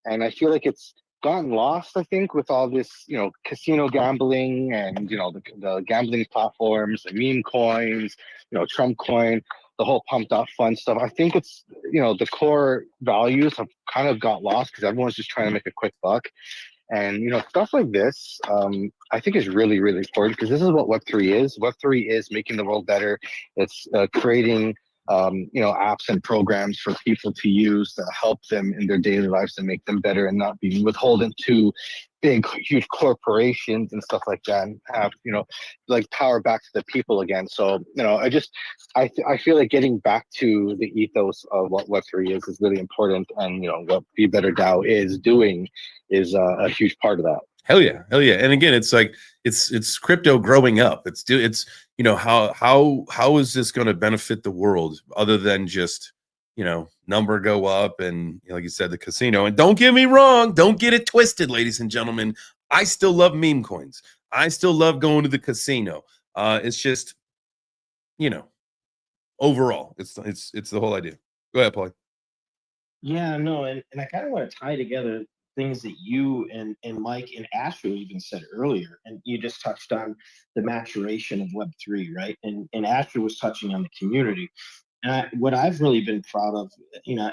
And I feel like it's gotten lost, I think, with all this, casino gambling and, the gambling platforms, the meme coins, Trump coin, the whole pumped up fun stuff. I think it's, the core values have kind of got lost because everyone's just trying to make a quick buck. And, stuff like this, I think is really, really important, because this is what Web3 is. Web3 is making the world better. It's creating, apps and programs for people to use to help them in their daily lives to make them better, and not being withholden to big, huge corporations and stuff like that, and have, like, power back to the people again. So, I feel like getting back to the ethos of what Web3 is really important. And, what VBetter DAO is doing is a huge part of that. Hell yeah. And again, it's like it's crypto growing up. It's how is this going to benefit the world other than just number go up and, like you said, the casino. And don't get me wrong, don't get it twisted, ladies and gentlemen. I still love meme coins. I still love going to the casino. It's just, overall, it's the whole idea. Go ahead, Paulie. Yeah, no, and I kind of want to tie together things that you and Mike and Astro even said earlier. And you just touched on the maturation of Web3, right? And Astro was touching on the community. And what I've really been proud of,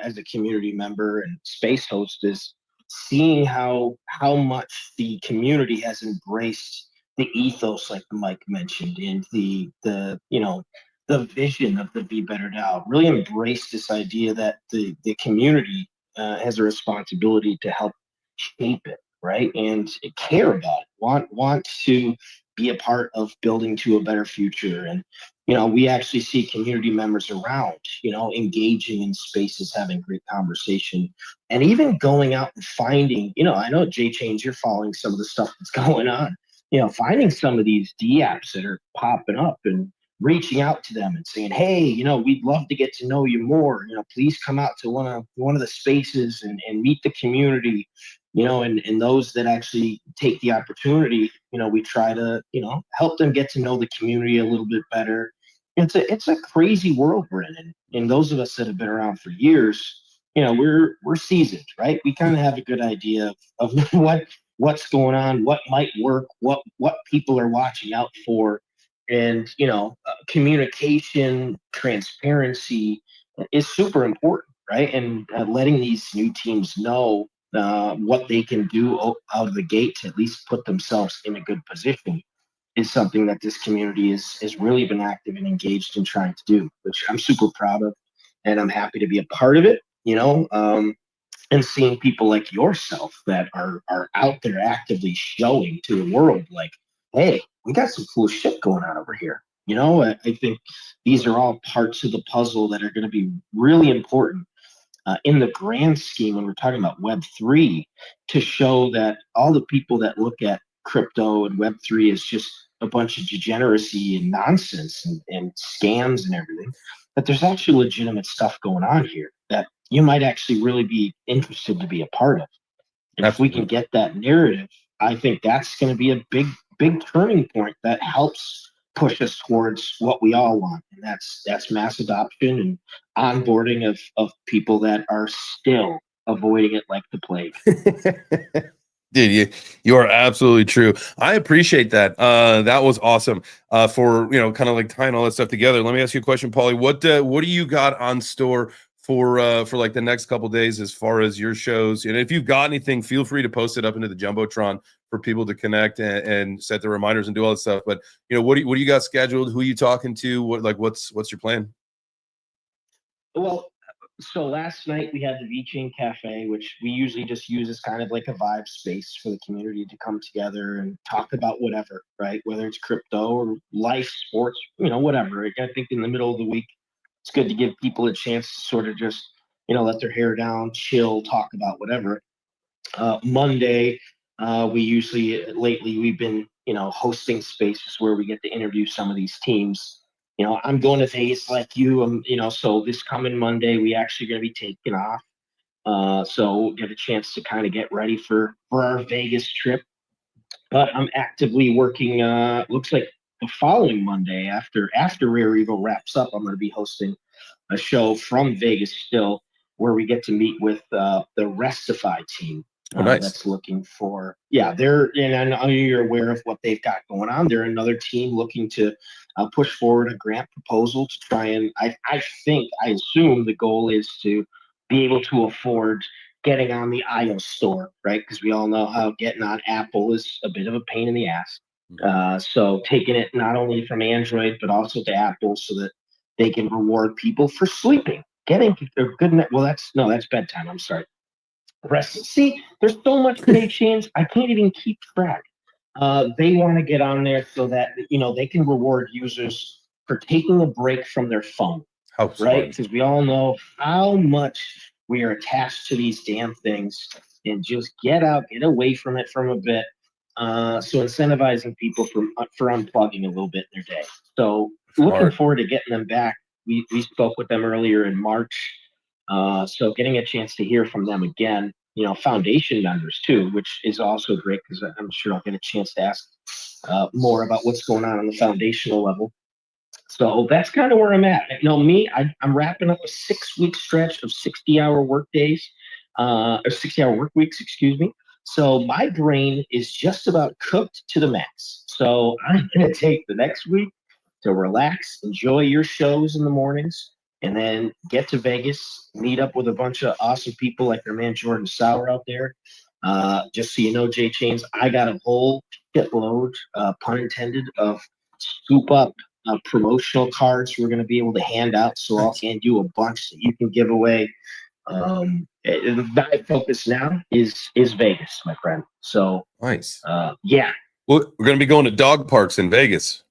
as a community member and space host, is seeing how much the community has embraced the ethos, like Mike mentioned, and the vision of the VBetter DAO. Really embraced this idea that the community has a responsibility to help shape it, right? And care about it, want to be a part of building to a better future. And we actually see community members around, engaging in spaces, having great conversation, and even going out and finding, I know JChains, you're following some of the stuff that's going on, finding some of these D apps that are popping up and reaching out to them and saying, hey, we'd love to get to know you more. Please come out to one of the spaces and meet the community. And those that actually take the opportunity, we try to, help them get to know the community a little bit better. It's a crazy world we're in. And those of us that have been around for years, we're seasoned, right? We kind of have a good idea of what's going on, what might work, what people are watching out for. And, communication, transparency is super important, right? And letting these new teams know what they can do out of the gate to at least put themselves in a good position is something that this community has really been active and engaged in trying to do, which I'm super proud of, and I'm happy to be a part of it, and seeing people like yourself that are out there actively showing to the world, like, hey, we got some cool shit going on over here. I think these are all parts of the puzzle that are going to be really important in the grand scheme, when we're talking about Web3, to show that all the people that look at crypto and Web3 is just a bunch of degeneracy and nonsense and scams and everything, that there's actually legitimate stuff going on here that you might actually really be interested to be a part of. And if we can get that narrative, I think that's going to be a big turning point that helps push us towards what we all want, and that's mass adoption and onboarding of people that are still avoiding it like the plague. Dude, you are absolutely true. I appreciate that. That was awesome. For kind of like tying all that stuff together. Let me ask you a question, Paulie. What do you got on store for like the next couple days as far as your shows? And if you've got anything, feel free to post it up into the Jumbotron for people to connect and set the reminders and do all that stuff. But what do you got scheduled? Who are you talking to? What's your plan? Well, so last night we had the VeChain Cafe, which we usually just use as kind of like a vibe space for the community to come together and talk about whatever, right? Whether it's crypto or life, sports, whatever. I think in the middle of the week, it's good to give people a chance to sort of just, let their hair down, chill, talk about whatever. Monday, lately we've been, hosting spaces where we get to interview some of these teams. I'm going to Vegas like you, so this coming Monday, we actually going to be taking off. So we'll get a chance to kind of get ready for our Vegas trip. But I'm actively working, looks like the following Monday after Rare Evo wraps up, I'm going to be hosting a show from Vegas still, where we get to meet with the Restify team. Oh, nice. That's looking for, and I know you're aware of what they've got going on. They're another team looking to push forward a grant proposal to try and, I assume the goal is to be able to afford getting on the iOS store, right? Because we all know how getting on Apple is a bit of a pain in the ass. So taking it not only from Android, but also to Apple so that they can reward people for sleeping, getting a good night. Well, that's bedtime. I'm sorry. Rest. See, there's so much JChains, I can't even keep track. They want to get on there so that they can reward users for taking a break from their phone, right? Because we all know how much we are attached to these damn things, and just get away from it from a bit. So incentivizing people for unplugging a little bit in their day. So looking forward to getting them back. We spoke with them earlier in March. So getting a chance to hear from them again, foundation members too, which is also great because I'm sure I'll get a chance to ask more about what's going on the foundational level. So that's kind of where I'm at. I'm wrapping up a 6-week stretch of 60-hour work days, or 60-hour work weeks, excuse me. So my brain is just about cooked to the max. So I'm going to take the next week to relax, enjoy your shows in the mornings, and then get to Vegas, meet up with a bunch of awesome people like our man Jordan Sauer out there. Just so you know, JChains, I got a whole shitload, pun intended, of scoop up promotional cards we're going to be able to hand out. So I'll hand you a bunch that you can give away. My focus now is Vegas, my friend. So nice. Yeah. Well, we're going to be going to dog parks in Vegas.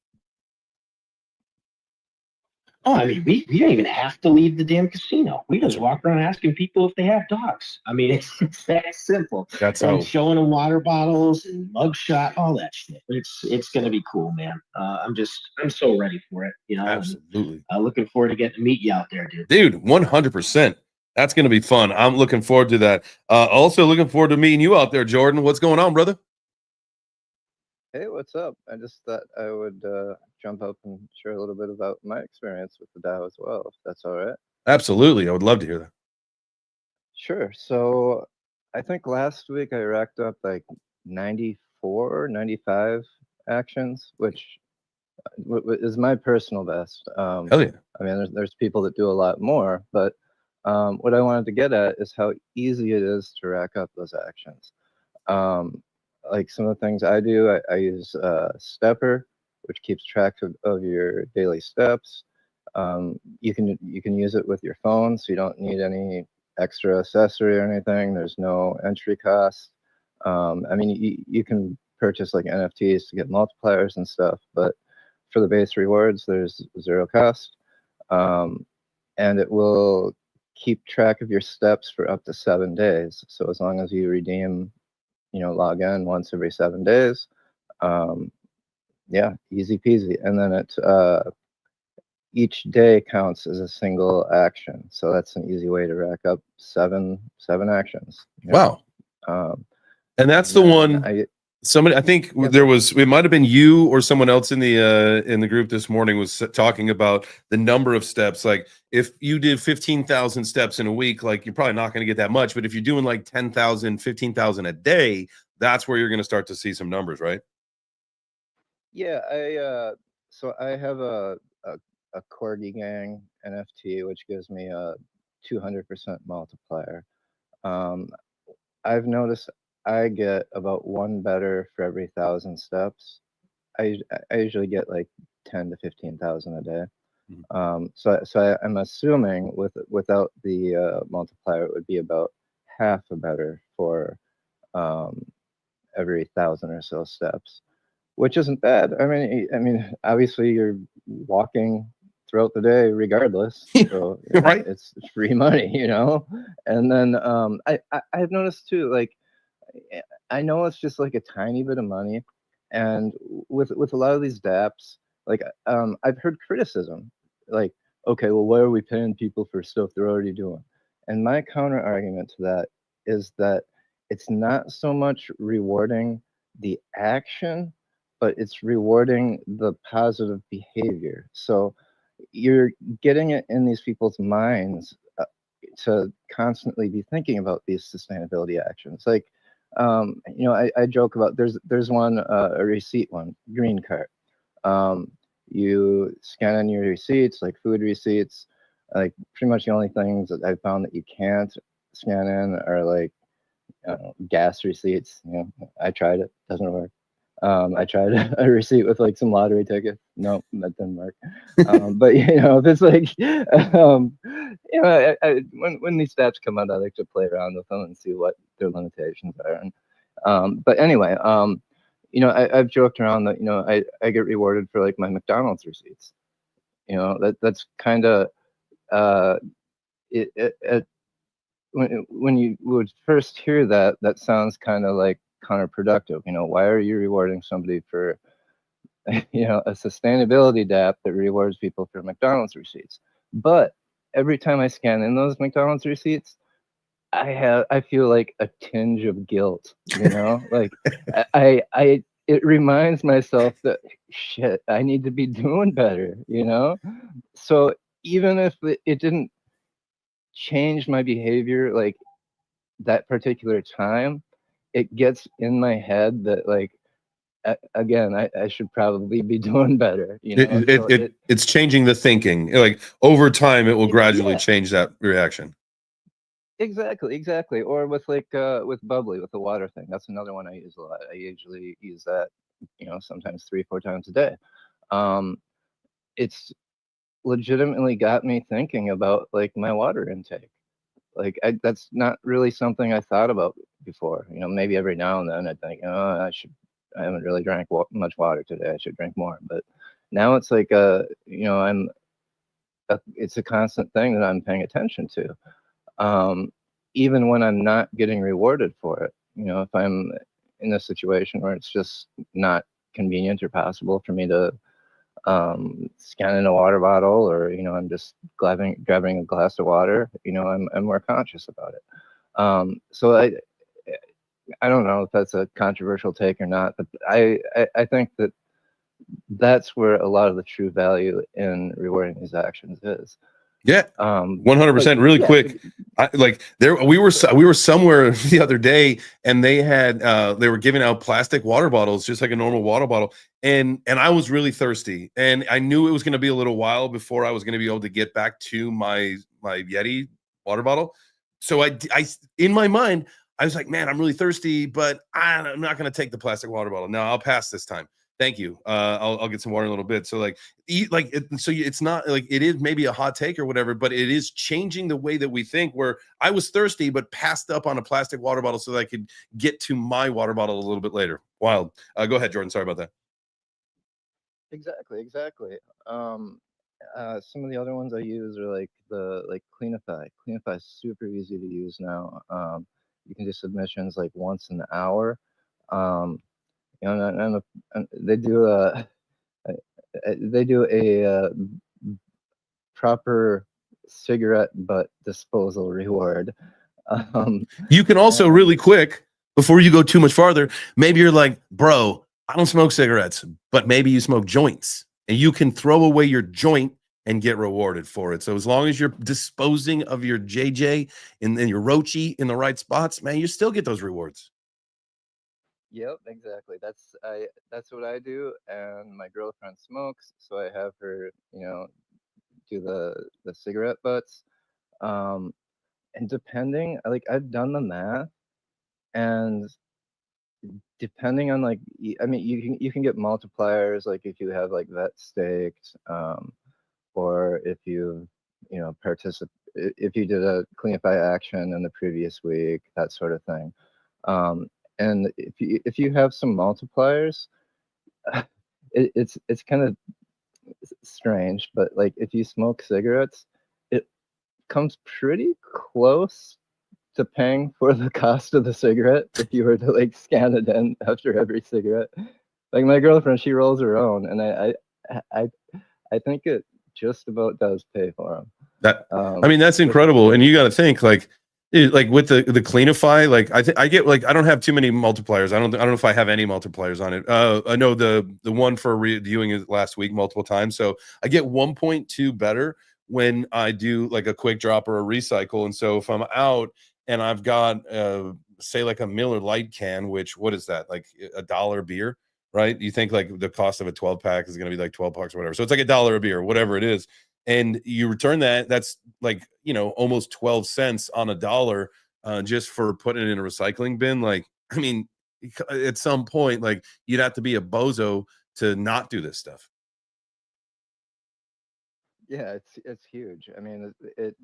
Oh, I mean, we don't even have to leave the damn casino. We just walk around asking people if they have dogs. I mean, it's that simple. That's and showing them water bottles and mugshot, all that shit. It's gonna be cool, man. I'm so ready for it. Absolutely. Looking forward to getting to meet you out there, dude. Dude, 100%. That's gonna be fun. I'm looking forward to that. Also looking forward to meeting you out there, Jordan. What's going on, brother? Hey, what's up? I just thought I would jump up and share a little bit about my experience with the DAO as well, if that's all right. Absolutely. I would love to hear that. Sure. So I think last week I racked up like 94, 95 actions, which is my personal best. Hell yeah. I mean, there's people that do a lot more, but what I wanted to get at is how easy it is to rack up those actions. Like some of the things I do, I use Stepper, which keeps track of your daily steps. You can use it with your phone, so you don't need any extra accessory or anything. There's no entry cost. I mean, you can purchase like NFTs to get multipliers and stuff, but for the base rewards, there's 0 cost. And it will keep track of your steps for up to 7 days. So as long as you redeem, log in once every 7 days, yeah, easy peasy. And then each day counts as a single action. So that's an easy way to rack up seven actions. Wow. And that's the one. Somebody, I think there was, it might have been you or someone else in the group this morning was talking about the number of steps. Like if you did 15,000 steps in a week, like you're probably not going to get that much, but if you're doing like 10,000, 15,000 a day, that's where you're going to start to see some numbers, right? Yeah. So I have a Corgi Gang NFT, which gives me a 200% multiplier. I've noticed I get about one better for every 1,000 steps. I usually get like 10 to 15,000 a day. So I'm assuming without the multiplier, it would be about half a better for every 1,000 or so steps, which isn't bad. I mean, obviously you're walking throughout the day regardless, so right, it's free money, And then I've noticed too, like, I know it's just like a tiny bit of money, and with a lot of these dApps, like I've heard criticism, like, okay, well, why are we paying people for stuff they're already doing? And my counter argument to that is that it's not so much rewarding the action, but it's rewarding the positive behavior. So you're getting it in these people's minds to constantly be thinking about these sustainability actions. Like, I joke about there's one, a receipt one, green card. You scan in your receipts, like food receipts. Like pretty much the only things that I found that you can't scan in are like gas receipts. I tried it, doesn't work. I tried a receipt with like some lottery tickets. No, that didn't work. But if it's like, when these stats come out, I like to play around with them and see what their limitations are. And but anyway, I've joked around that I get rewarded for like my McDonald's receipts. That's kind of when you would first hear that sounds kind of like counterproductive. Why are you rewarding somebody for a sustainability dApp that rewards people for McDonald's receipts? But every time I scan in those McDonald's receipts, I feel like a tinge of guilt, like it reminds myself that shit, I need to be doing better, So even if it didn't change my behavior like that particular time, it gets in my head that like again I should probably be doing better. It's changing the thinking. Like over time, it will gradually change that reaction. Exactly. Or with like with Bubbly, with the water thing. That's another one I use a lot. I usually use that, sometimes 3-4 times a day. It's legitimately got me thinking about like my water intake. Like that's not really something I thought about before. Maybe every now and then I think, I haven't really drank much water today. I should drink more. But now it's like it's a constant thing that I'm paying attention to. Even when I'm not getting rewarded for it, if I'm in a situation where it's just not convenient or possible for me to scan in a water bottle, or I'm just grabbing a glass of water, I'm more conscious about it. So I don't know if that's a controversial take or not, but I think that that's where a lot of the true value in rewarding these actions is. Yeah, 100%. Really quick, we were somewhere the other day, and they were giving out plastic water bottles, just like a normal water bottle, and I was really thirsty, and I knew it was going to be a little while before I was going to be able to get back to my Yeti water bottle. So I in my mind, I was like, man, I'm really thirsty, but I'm not going to take the plastic water bottle. No, I'll pass this time. Thank you. I'll get some water in a little bit. So it's not like it is maybe a hot take or whatever, but it is changing the way that we think, where I was thirsty, but passed up on a plastic water bottle so that I could get to my water bottle a little bit later. Wild. Go ahead, Jordan. Sorry about that. Exactly. Some of the other ones I use are like Cleanify. Cleanify is super easy to use now. You can do submissions like once an hour. You know, and they do a proper cigarette butt disposal reward. You can also and- really quick, before you go too much farther, maybe you're like, bro, I don't smoke cigarettes, but maybe you smoke joints, and you can throw away your joint and get rewarded for it. So as long as you're disposing of your JJ and then your Rochi in the right spots, man, you still get those rewards. Yep, exactly. That's what I do, and my girlfriend smokes, so I have her, you know, do the cigarette butts. And depending, like I've done the math, and depending on like, I mean, you can get multipliers, like if you have like vet staked, or if you know if you did a Cleanify action in the previous week, that sort of thing. And if you have some multipliers, it's kind of strange, but like if you smoke cigarettes, it comes pretty close to paying for the cost of the cigarette if you were to like scan it in after every cigarette. Like my girlfriend, she rolls her own, and I think it just about does pay for them. That I mean, that's incredible. And you got to think like with the Cleanify, like I get like I don't have too many multipliers. I don't know if I have any multipliers on it. I know the one for reviewing it last week multiple times, so I get 1.2 better when I do like a quick drop or a recycle. And so if I'm out and I've got say like a Miller Lite can, which what is that, like $1 beer, right? You think like the cost of a 12 pack is going to be like 12 bucks or whatever, so it's like $1 a beer, whatever it is, and you return that's like, you know, almost 12 cents on $1 just for putting it in a recycling bin. Like, I mean, at some point, like you'd have to be a bozo to not do this stuff. Yeah, it's huge. I mean, it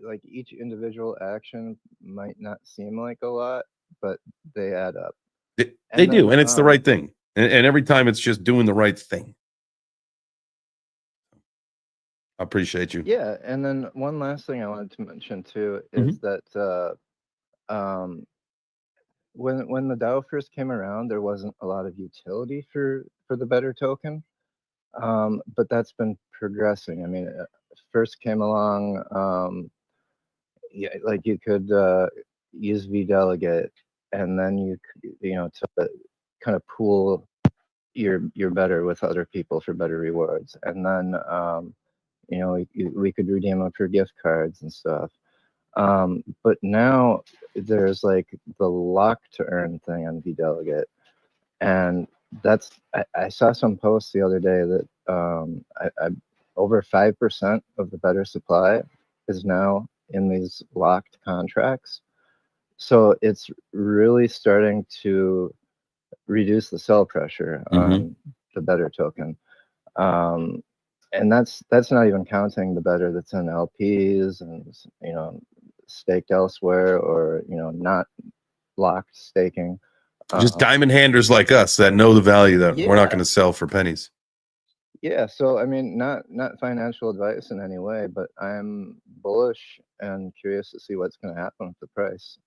like each individual action might not seem like a lot, but they add up. They do, and it's the right thing. And every time it's just doing the right thing. I appreciate you. Yeah, and then one last thing I wanted to mention too is that when the DAO first came around, there wasn't a lot of utility for the Better token, but that's been progressing. I mean, it first came along, yeah, like you could use vDelegate, and then you know, to kind of pool your Better with other people for better rewards, and then you know, we could redeem them for gift cards and stuff. But now there's like the lock to earn thing on vDelegate, and that's I saw some posts the other day that I over 5% of the Better supply is now in these locked contracts. So it's really starting to reduce the sell pressure on the Better token. And that's not even counting the Better that's in LPs and, you know, staked elsewhere, or, you know, not locked staking. Just diamond handers like us that know the value that we're not going to sell for pennies. Yeah, so I mean, not financial advice in any way, but I'm bullish and curious to see what's going to happen with the price.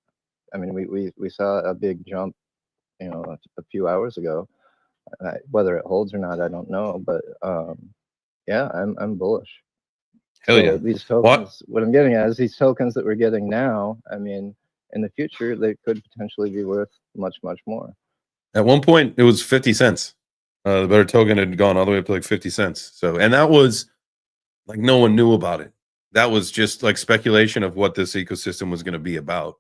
I mean, we saw a big jump, you know, a few hours ago. Whether it holds or not, I don't know, but yeah, I'm bullish. Hell yeah. These tokens, what I'm getting at is these tokens that we're getting now, I mean, in the future, they could potentially be worth much, much more. At one point, it was 50 cents. The Better token had gone all the way up to like 50 cents. So, and that was like no one knew about it. That was just like speculation of what this ecosystem was going to be about.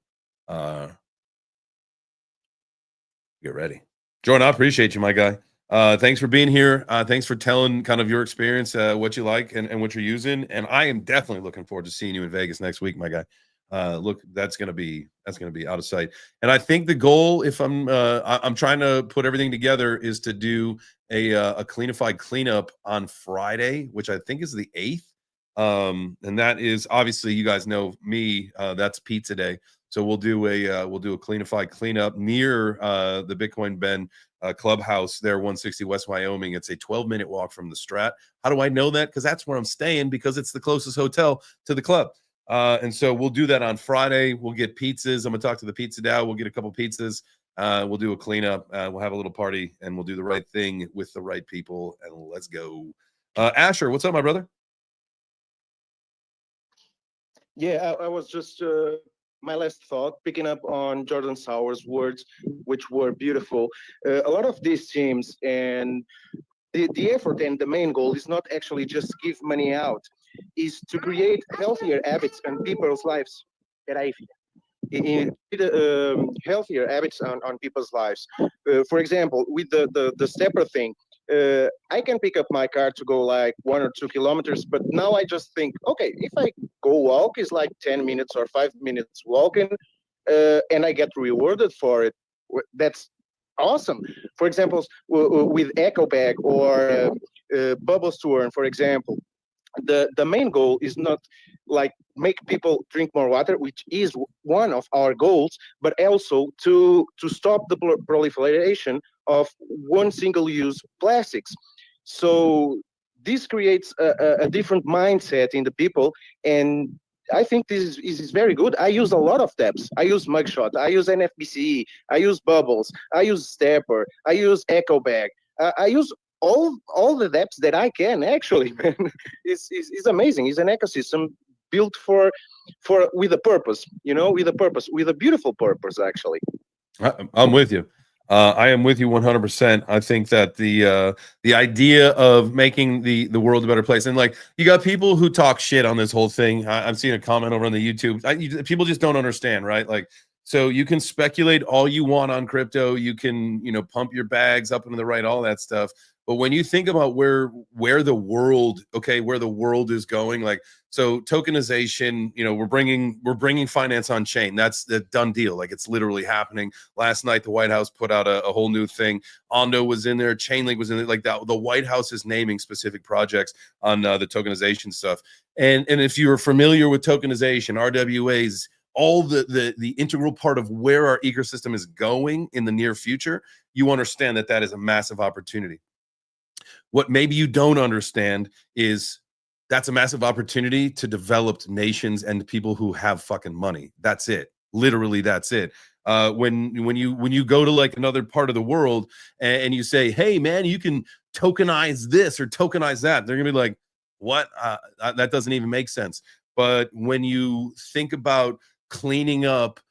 Get ready. Jordan, I appreciate you, my guy. Thanks for being here. Thanks for telling kind of your experience, what you like and what you're using. And I am definitely looking forward to seeing you in Vegas next week, my guy. Look, that's gonna be out of sight. And I think the goal, if I'm trying to put everything together, is to do a Cleanify cleanup on Friday, which I think is the 8th. And that is obviously, you guys know me, that's pizza day. So we'll do a cleanup near the Bitcoin Ben clubhouse there, 160 West Wyoming. It's a 12-minute walk from the Strat. How do I know that? Because that's where I'm staying, because it's the closest hotel to the club. And so we'll do that on Friday. We'll get pizzas. I'm gonna talk to the pizza DAO. We'll get a couple pizzas. We'll do a cleanup. We'll have a little party, and we'll do the right thing with the right people. And let's go. Asher, what's up, my brother? Yeah, I was just my last thought, picking up on Jordan Sauer's words, which were beautiful. A lot of these teams and the effort and the main goal is not actually just give money out, is to create healthier habits in people's lives. Healthier habits on people's lives. For example, with the stepper thing, I can pick up my car to go like 1 or 2 kilometers, but now I just think, okay, if I go walk, is like 10 minutes or 5 minutes walking, and I get rewarded for it. That's awesome. For example, with Echo Bag or Bubbles to Earn, for example, the main goal is not like make people drink more water, which is one of our goals, but also to stop the proliferation of one single-use plastics. So this creates a different mindset in the people, and I think this is very good. I use a lot of dApps. I use Mugshot, I use NFBC, I use Bubbles, I use Stepper, I use Echo Bag, I use all the dApps that I can, actually. It's amazing. It's an ecosystem built for with a purpose, with a beautiful purpose, actually. I'm with you. I am with you 100%. I think that the idea of making the world a better place, and like, you got people who talk shit on this whole thing. I've seen a comment over on the YouTube. People just don't understand, right? Like, so you can speculate all you want on crypto. You can, pump your bags up into the right, all that stuff. But when you think about where the world is going, like, so tokenization, we're bringing finance on chain. That's the done deal. Like, it's literally happening. Last night, the White House put out a whole new thing. Ondo was in there. Chainlink was in there. Like, that, the White House is naming specific projects on the tokenization stuff. And if you're familiar with tokenization, RWAs, all the integral part of where our ecosystem is going in the near future, you understand that is a massive opportunity. What maybe you don't understand is that's a massive opportunity to developed nations and people who have fucking money. That's it. Literally, that's it. When you go to like another part of the world and you say, hey man, you can tokenize this or tokenize that, they're gonna be like, what? That doesn't even make sense. But when you think about cleaning up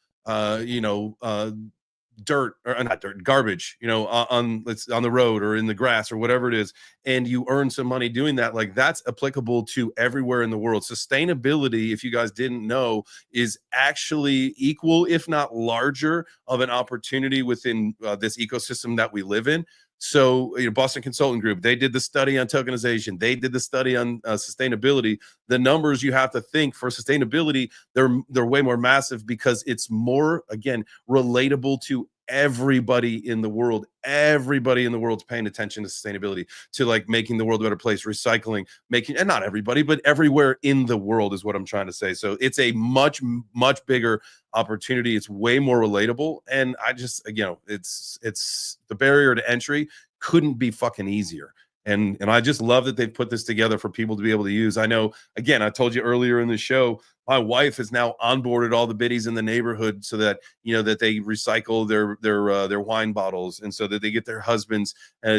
dirt, or not dirt, garbage, on the road or in the grass or whatever it is, and you earn some money doing that, like, that's applicable to everywhere in the world. Sustainability, if you guys didn't know, is actually equal, if not larger, of an opportunity within this ecosystem that we live in. So, Boston Consulting Group, they did the study on tokenization. They did the study on sustainability. The numbers you have to think for sustainability, they're way more massive, because it's more, again, relatable to everybody in the world. Everybody in the world's paying attention to sustainability, to like making the world a better place, recycling, and not everybody, but everywhere in the world is what I'm trying to say. So it's a much, much bigger opportunity. It's way more relatable. And I just, it's the barrier to entry couldn't be fucking easier. And I just love that they've put this together for people to be able to use. I know, again, I told you earlier in the show, my wife has now onboarded all the biddies in the neighborhood so that, that they recycle their wine bottles, and so that they get their husbands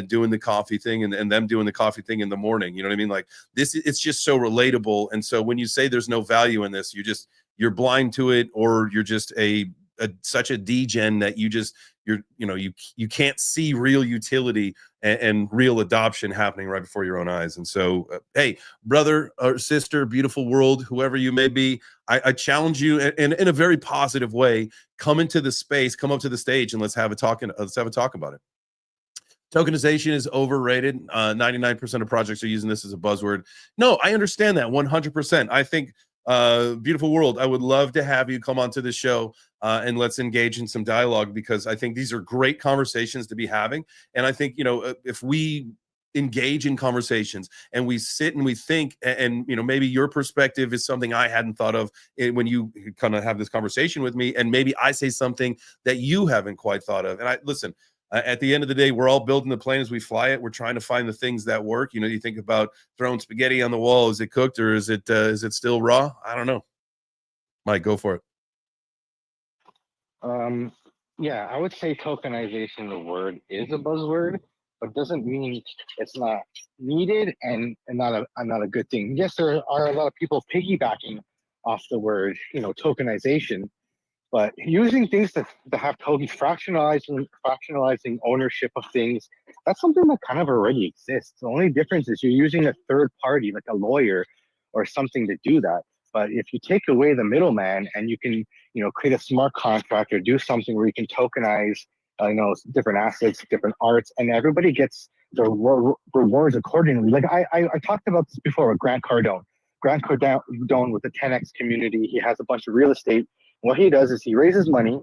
doing the coffee thing and them doing the coffee thing in the morning. You know what I mean? Like, this, it's just so relatable. And so when you say there's no value in this, you're blind to it, or you're just such a degen that you can't see real utility and real adoption happening right before your own eyes. And so, hey, brother or sister, beautiful world, whoever you may be, I challenge you in a very positive way. Come into the space, come up to the stage, and let's have a talk about it. Tokenization is overrated. 99% of projects are using this as a buzzword. No, I understand that 100%. I think, beautiful world, I would love to have you come onto the show and let's engage in some dialogue, because I think these are great conversations to be having. And I think, if we engage in conversations and we sit and we think, and you know, maybe your perspective is something I hadn't thought of when you kind of have this conversation with me, and maybe I say something that you haven't quite thought of. And I listen, at the end of the day, we're all building the plane as we fly it. We're trying to find the things that work. You know, you think about throwing spaghetti on the wall. Is it cooked or is it still raw? I don't know. Mike, go for it. Yeah, I would say tokenization, the word, is a buzzword, but doesn't mean it's not needed and not a good thing. Yes, there are a lot of people piggybacking off the word, you know, tokenization, but using things that have tokens, fractionalizing ownership of things, that's something that kind of already exists. The only difference is you're using a third party, like a lawyer or something, to do that. But if you take away the middleman and you can, you know, create a smart contract or do something where you can tokenize, you know, different assets, different arts, and everybody gets the rewards accordingly. Like I talked about this before with Grant Cardone. Grant Cardone with the 10X community, he has a bunch of real estate. What he does is he raises money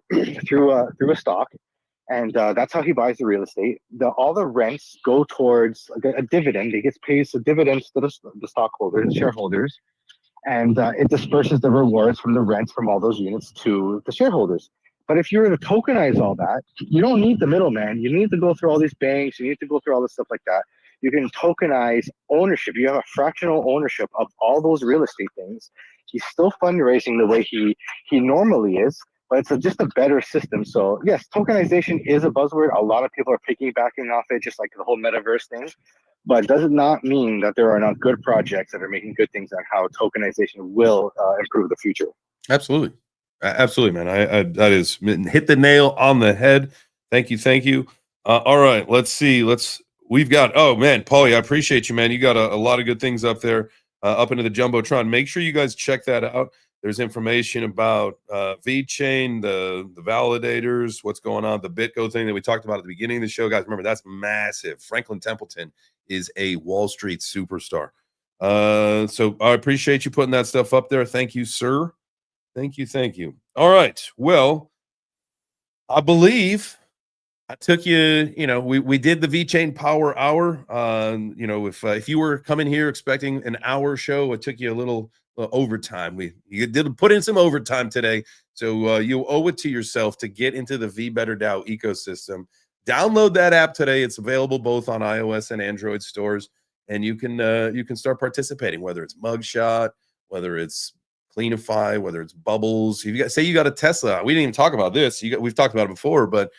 through a stock, and that's how he buys the real estate. All the rents go towards a dividend. He gets paid the dividends to the stockholders, the shareholders, and it disperses the rewards from the rents from all those units to the shareholders. But if you were to tokenize all that, you don't need the middleman. You need to go through all these banks. You need to go through all this stuff like that. You can tokenize ownership. You have a fractional ownership of all those real estate things. He's still fundraising the way he normally is, but it's just a better system. So yes, tokenization is a buzzword. A lot of people are piggybacking off it, just like the whole metaverse thing. But does not mean that there are not good projects that are making good things on how tokenization will improve the future. Absolutely. Absolutely, man. I that is hit the nail on the head. Thank you. All right, let's see. We've got, oh man, Paulie, I appreciate you, man. You got a lot of good things up there, up into the Jumbotron. Make sure you guys check that out. There's information about VeChain, the validators, what's going on, the BitGo thing that we talked about at the beginning of the show. Guys, remember, that's massive. Franklin Templeton is a Wall Street superstar. So I appreciate you putting that stuff up there. Thank you, sir. Thank you. All right. Well, I believe I took you, you know, we did the VeChain Power Hour. You know, if you were coming here expecting an hour show, it took you a little overtime. You did put in some overtime today. So you owe it to yourself to get into the VBetter DAO ecosystem. Download that app today. It's available both on iOS and Android stores, and you can start participating, whether it's mugshot, whether it's Cleanify, whether it's bubbles. If say you got a Tesla, we didn't even talk about this. We've talked about it before, but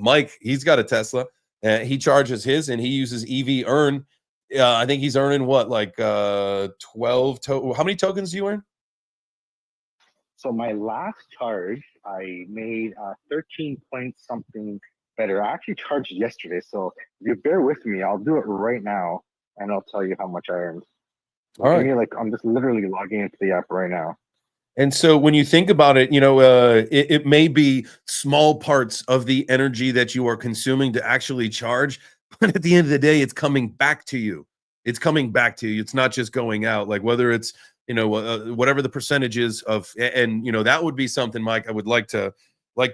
Mike, he's got a Tesla. He charges his, and he uses EV Earn. I think he's earning what, like 12. How many tokens do you earn? So my last charge, I made 13 point something better. I actually charged yesterday, so if you bear with me, I'll do it right now, and I'll tell you how much I earned. All right. Like I'm just literally logging into the app right now. And so when you think about it, you know, it may be small parts of the energy that you are consuming to actually charge, but at the end of the day, it's coming back to you. It's coming back to you. It's not just going out. Like whether it's, you know, whatever the percentage is of, and you know, that would be something, Mike, I would like to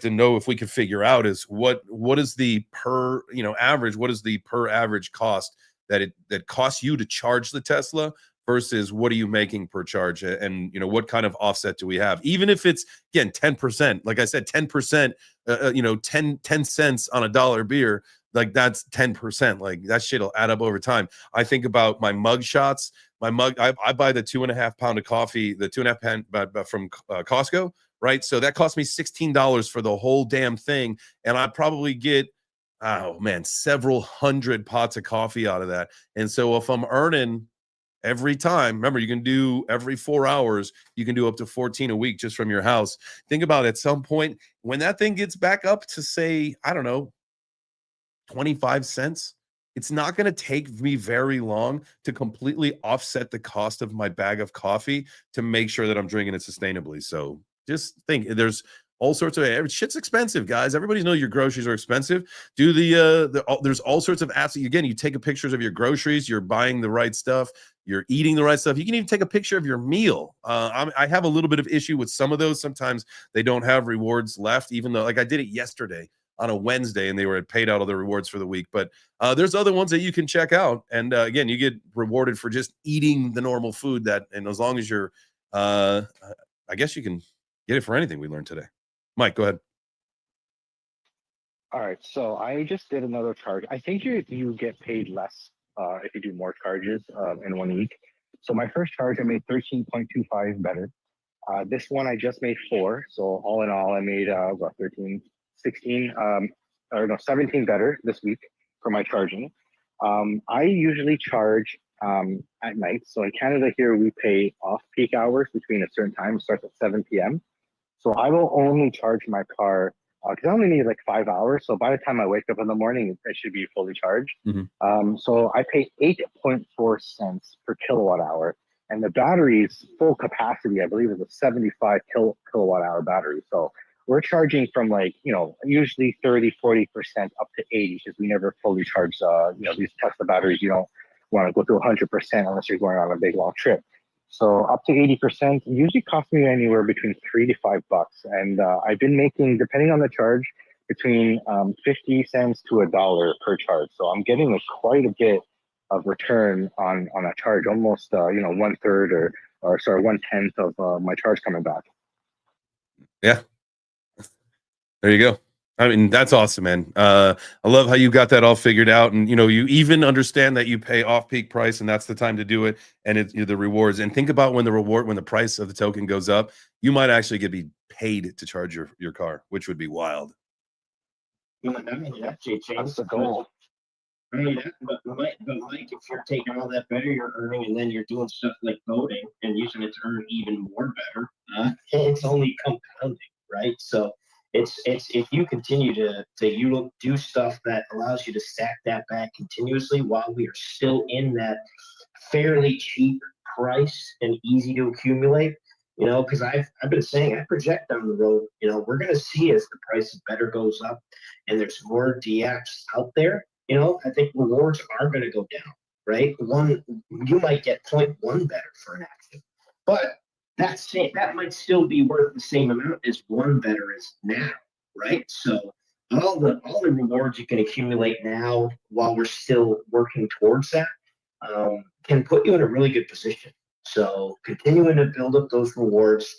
know if we could figure out is what is the per, you know, average, what is the per average cost that costs you to charge the Tesla versus what are you making per charge, and you know, what kind of offset do we have, even if it's, again, 10%, like I said, 10%, you know, 10 cents on a dollar beer, like that's 10%. Like that shit will add up over time. I think about my mug shots. I buy the 2.5 pound of coffee, the 2.5 pound from Costco, right? So that cost me $16 for the whole damn thing, and I probably get, oh man, several hundred pots of coffee out of that. And so if I'm earning every time, remember, you can do every 4 hours, you can do up to 14 a week just from your house. Think about it, at some point when that thing gets back up to, say, I don't know, 25 cents, it's not going to take me very long to completely offset the cost of my bag of coffee to make sure that I'm drinking it sustainably. So just think, there's all sorts of shit's expensive, guys. Everybody knows your groceries are expensive. Do there's all sorts of apps. Again, you take pictures of your groceries. You're buying the right stuff. You're eating the right stuff. You can even take a picture of your meal. I have a little bit of issue with some of those. Sometimes they don't have rewards left, even though, like, I did it yesterday. on a Wednesday and they were paid out all the rewards for the week. But there's other ones that you can check out. And again, you get rewarded for just eating the normal food and as long as you're, I guess you can get it for anything we learned today. Mike, go ahead. All right, so I just did another charge. I think you get paid less if you do more charges in 1 week. So my first charge, I made 13.25 better. This one I just made 4. So all in all, I made 13, 16, 17 better this week for my charging. I usually charge at night. So in Canada here, we pay off-peak hours between a certain time. It starts at 7 p.m. So I will only charge my car because I only need like 5 hours. So by the time I wake up in the morning, it should be fully charged. So I pay 8.4 cents per kilowatt hour. And the battery's full capacity, I believe, is a 75 kilowatt hour battery. So we're charging from like, usually 30, 40% up to 80 because we never fully charge, these Tesla batteries. You don't want to go to 100% unless you're going on a big long trip. So up to 80% usually costs me anywhere between $3 to $5. And I've been making, depending on the charge, between 50 cents to $1 per charge. So I'm getting quite a bit of return on a charge, almost 1/3 or 1/10 of my charge coming back. Yeah, there you go. I mean, that's awesome, man. I love how you got that all figured out, and you even understand that you pay off-peak price, and that's the time to do it. And it's the rewards. And think about when the price of the token goes up, you might actually be paid to charge your car, which would be wild. Not only that, JChains, That's the goal. But Mike, if you're taking all that better you're earning, and then you're doing stuff like voting and using it to earn even more better, it's only compounding, right? So it's if you continue to do stuff that allows you to stack that back continuously while we are still in that fairly cheap price and easy to accumulate, because I've been saying I project down the road, we're going to see as the price of better goes up and there's more DApps out there, I think rewards are going to go down, right? You might get 0.1 better for an action, but that might still be worth the same amount as 1 better is now, right? So all the rewards you can accumulate now while we're still working towards that can put you in a really good position. So continuing to build up those rewards,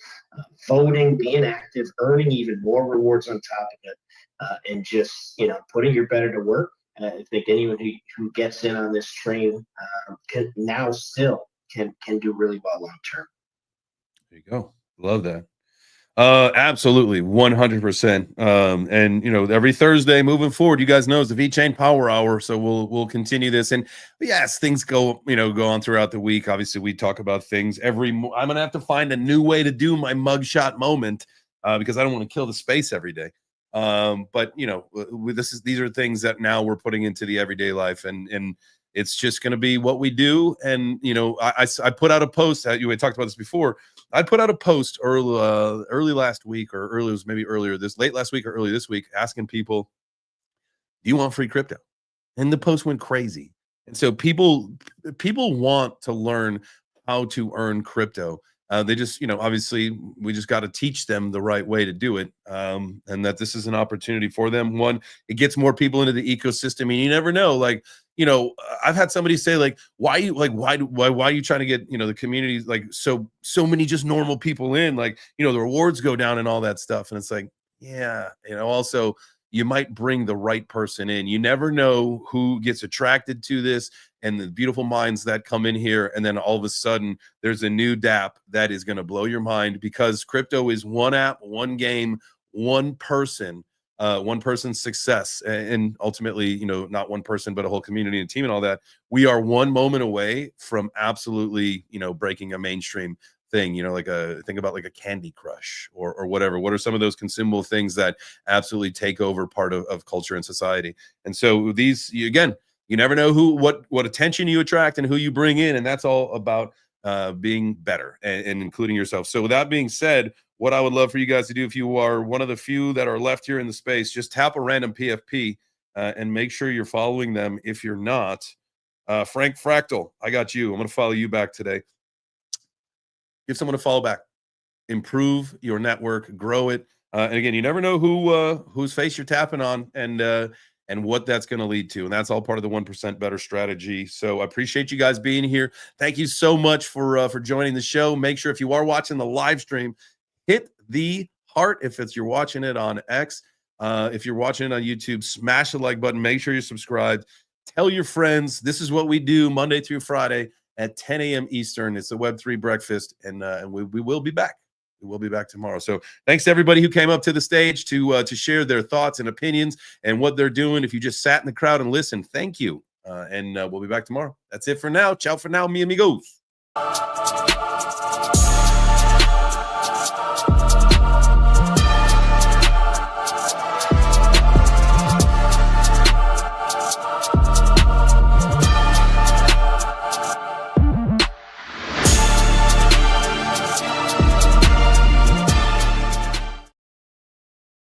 voting, being active, earning even more rewards on top of it, and just putting your better to work. I think anyone who gets in on this train can do really well long term. There you go. Love that. Absolutely, 100%. And every Thursday moving forward, you guys know is the VeChain Power Hour, so we'll continue this. And yes, things go on throughout the week. Obviously, we talk about things I'm gonna have to find a new way to do my mugshot moment because I don't want to kill the space every day. But these are things that now we're putting into the everyday life, and it's just going to be what we do. And I put out a post. You had talked about this before. I put out a post early last week, or late last week or early this week, asking people, "Do you want free crypto?" And the post went crazy. And so people want to learn how to earn crypto. They just, obviously, we just got to teach them the right way to do it, and that this is an opportunity for them. One, it gets more people into the ecosystem, and you never know. Like, I've had somebody say, like, why are you trying to get the community like so many just normal people in? Like, the rewards go down and all that stuff, and it's like, yeah, also you might bring the right person in. You never know who gets attracted to this and the beautiful minds that come in here. And then all of a sudden there's a new DApp that is going to blow your mind, because crypto is one app, one game, one person's success. And ultimately, not one person, but a whole community and team and all that. We are one moment away from absolutely, breaking a mainstream thing, think about like a Candy Crush or whatever. What are some of those consumable things that absolutely take over part of culture and society? And so you never know what attention you attract and who you bring in, and that's all about being better and including yourself. So with that being said, what I would love for you guys to do, if you are one of the few that are left here in the space, just tap a random PFP and make sure you're following them. If you're not, Frank Fractal, I got you. I'm going to follow you back today. Give someone a follow back. Improve your network, grow it. And again, you never know whose face you're tapping on and what that's going to lead to. And that's all part of the 1% better strategy. So I appreciate you guys being here. Thank you so much for joining the show. Make sure if you are watching the live stream, hit the heart if you're watching it on X. If you're watching it on YouTube, smash the like button. Make sure you're subscribed. Tell your friends. This is what we do Monday through Friday at 10 a.m. Eastern. It's the Web3 breakfast, and we will be back. We'll be back tomorrow. So thanks to everybody who came up to the stage to share their thoughts and opinions and what they're doing. If you just sat in the crowd and listened, thank you. And we'll be back tomorrow. That's it for now. Ciao for now, mi amigos.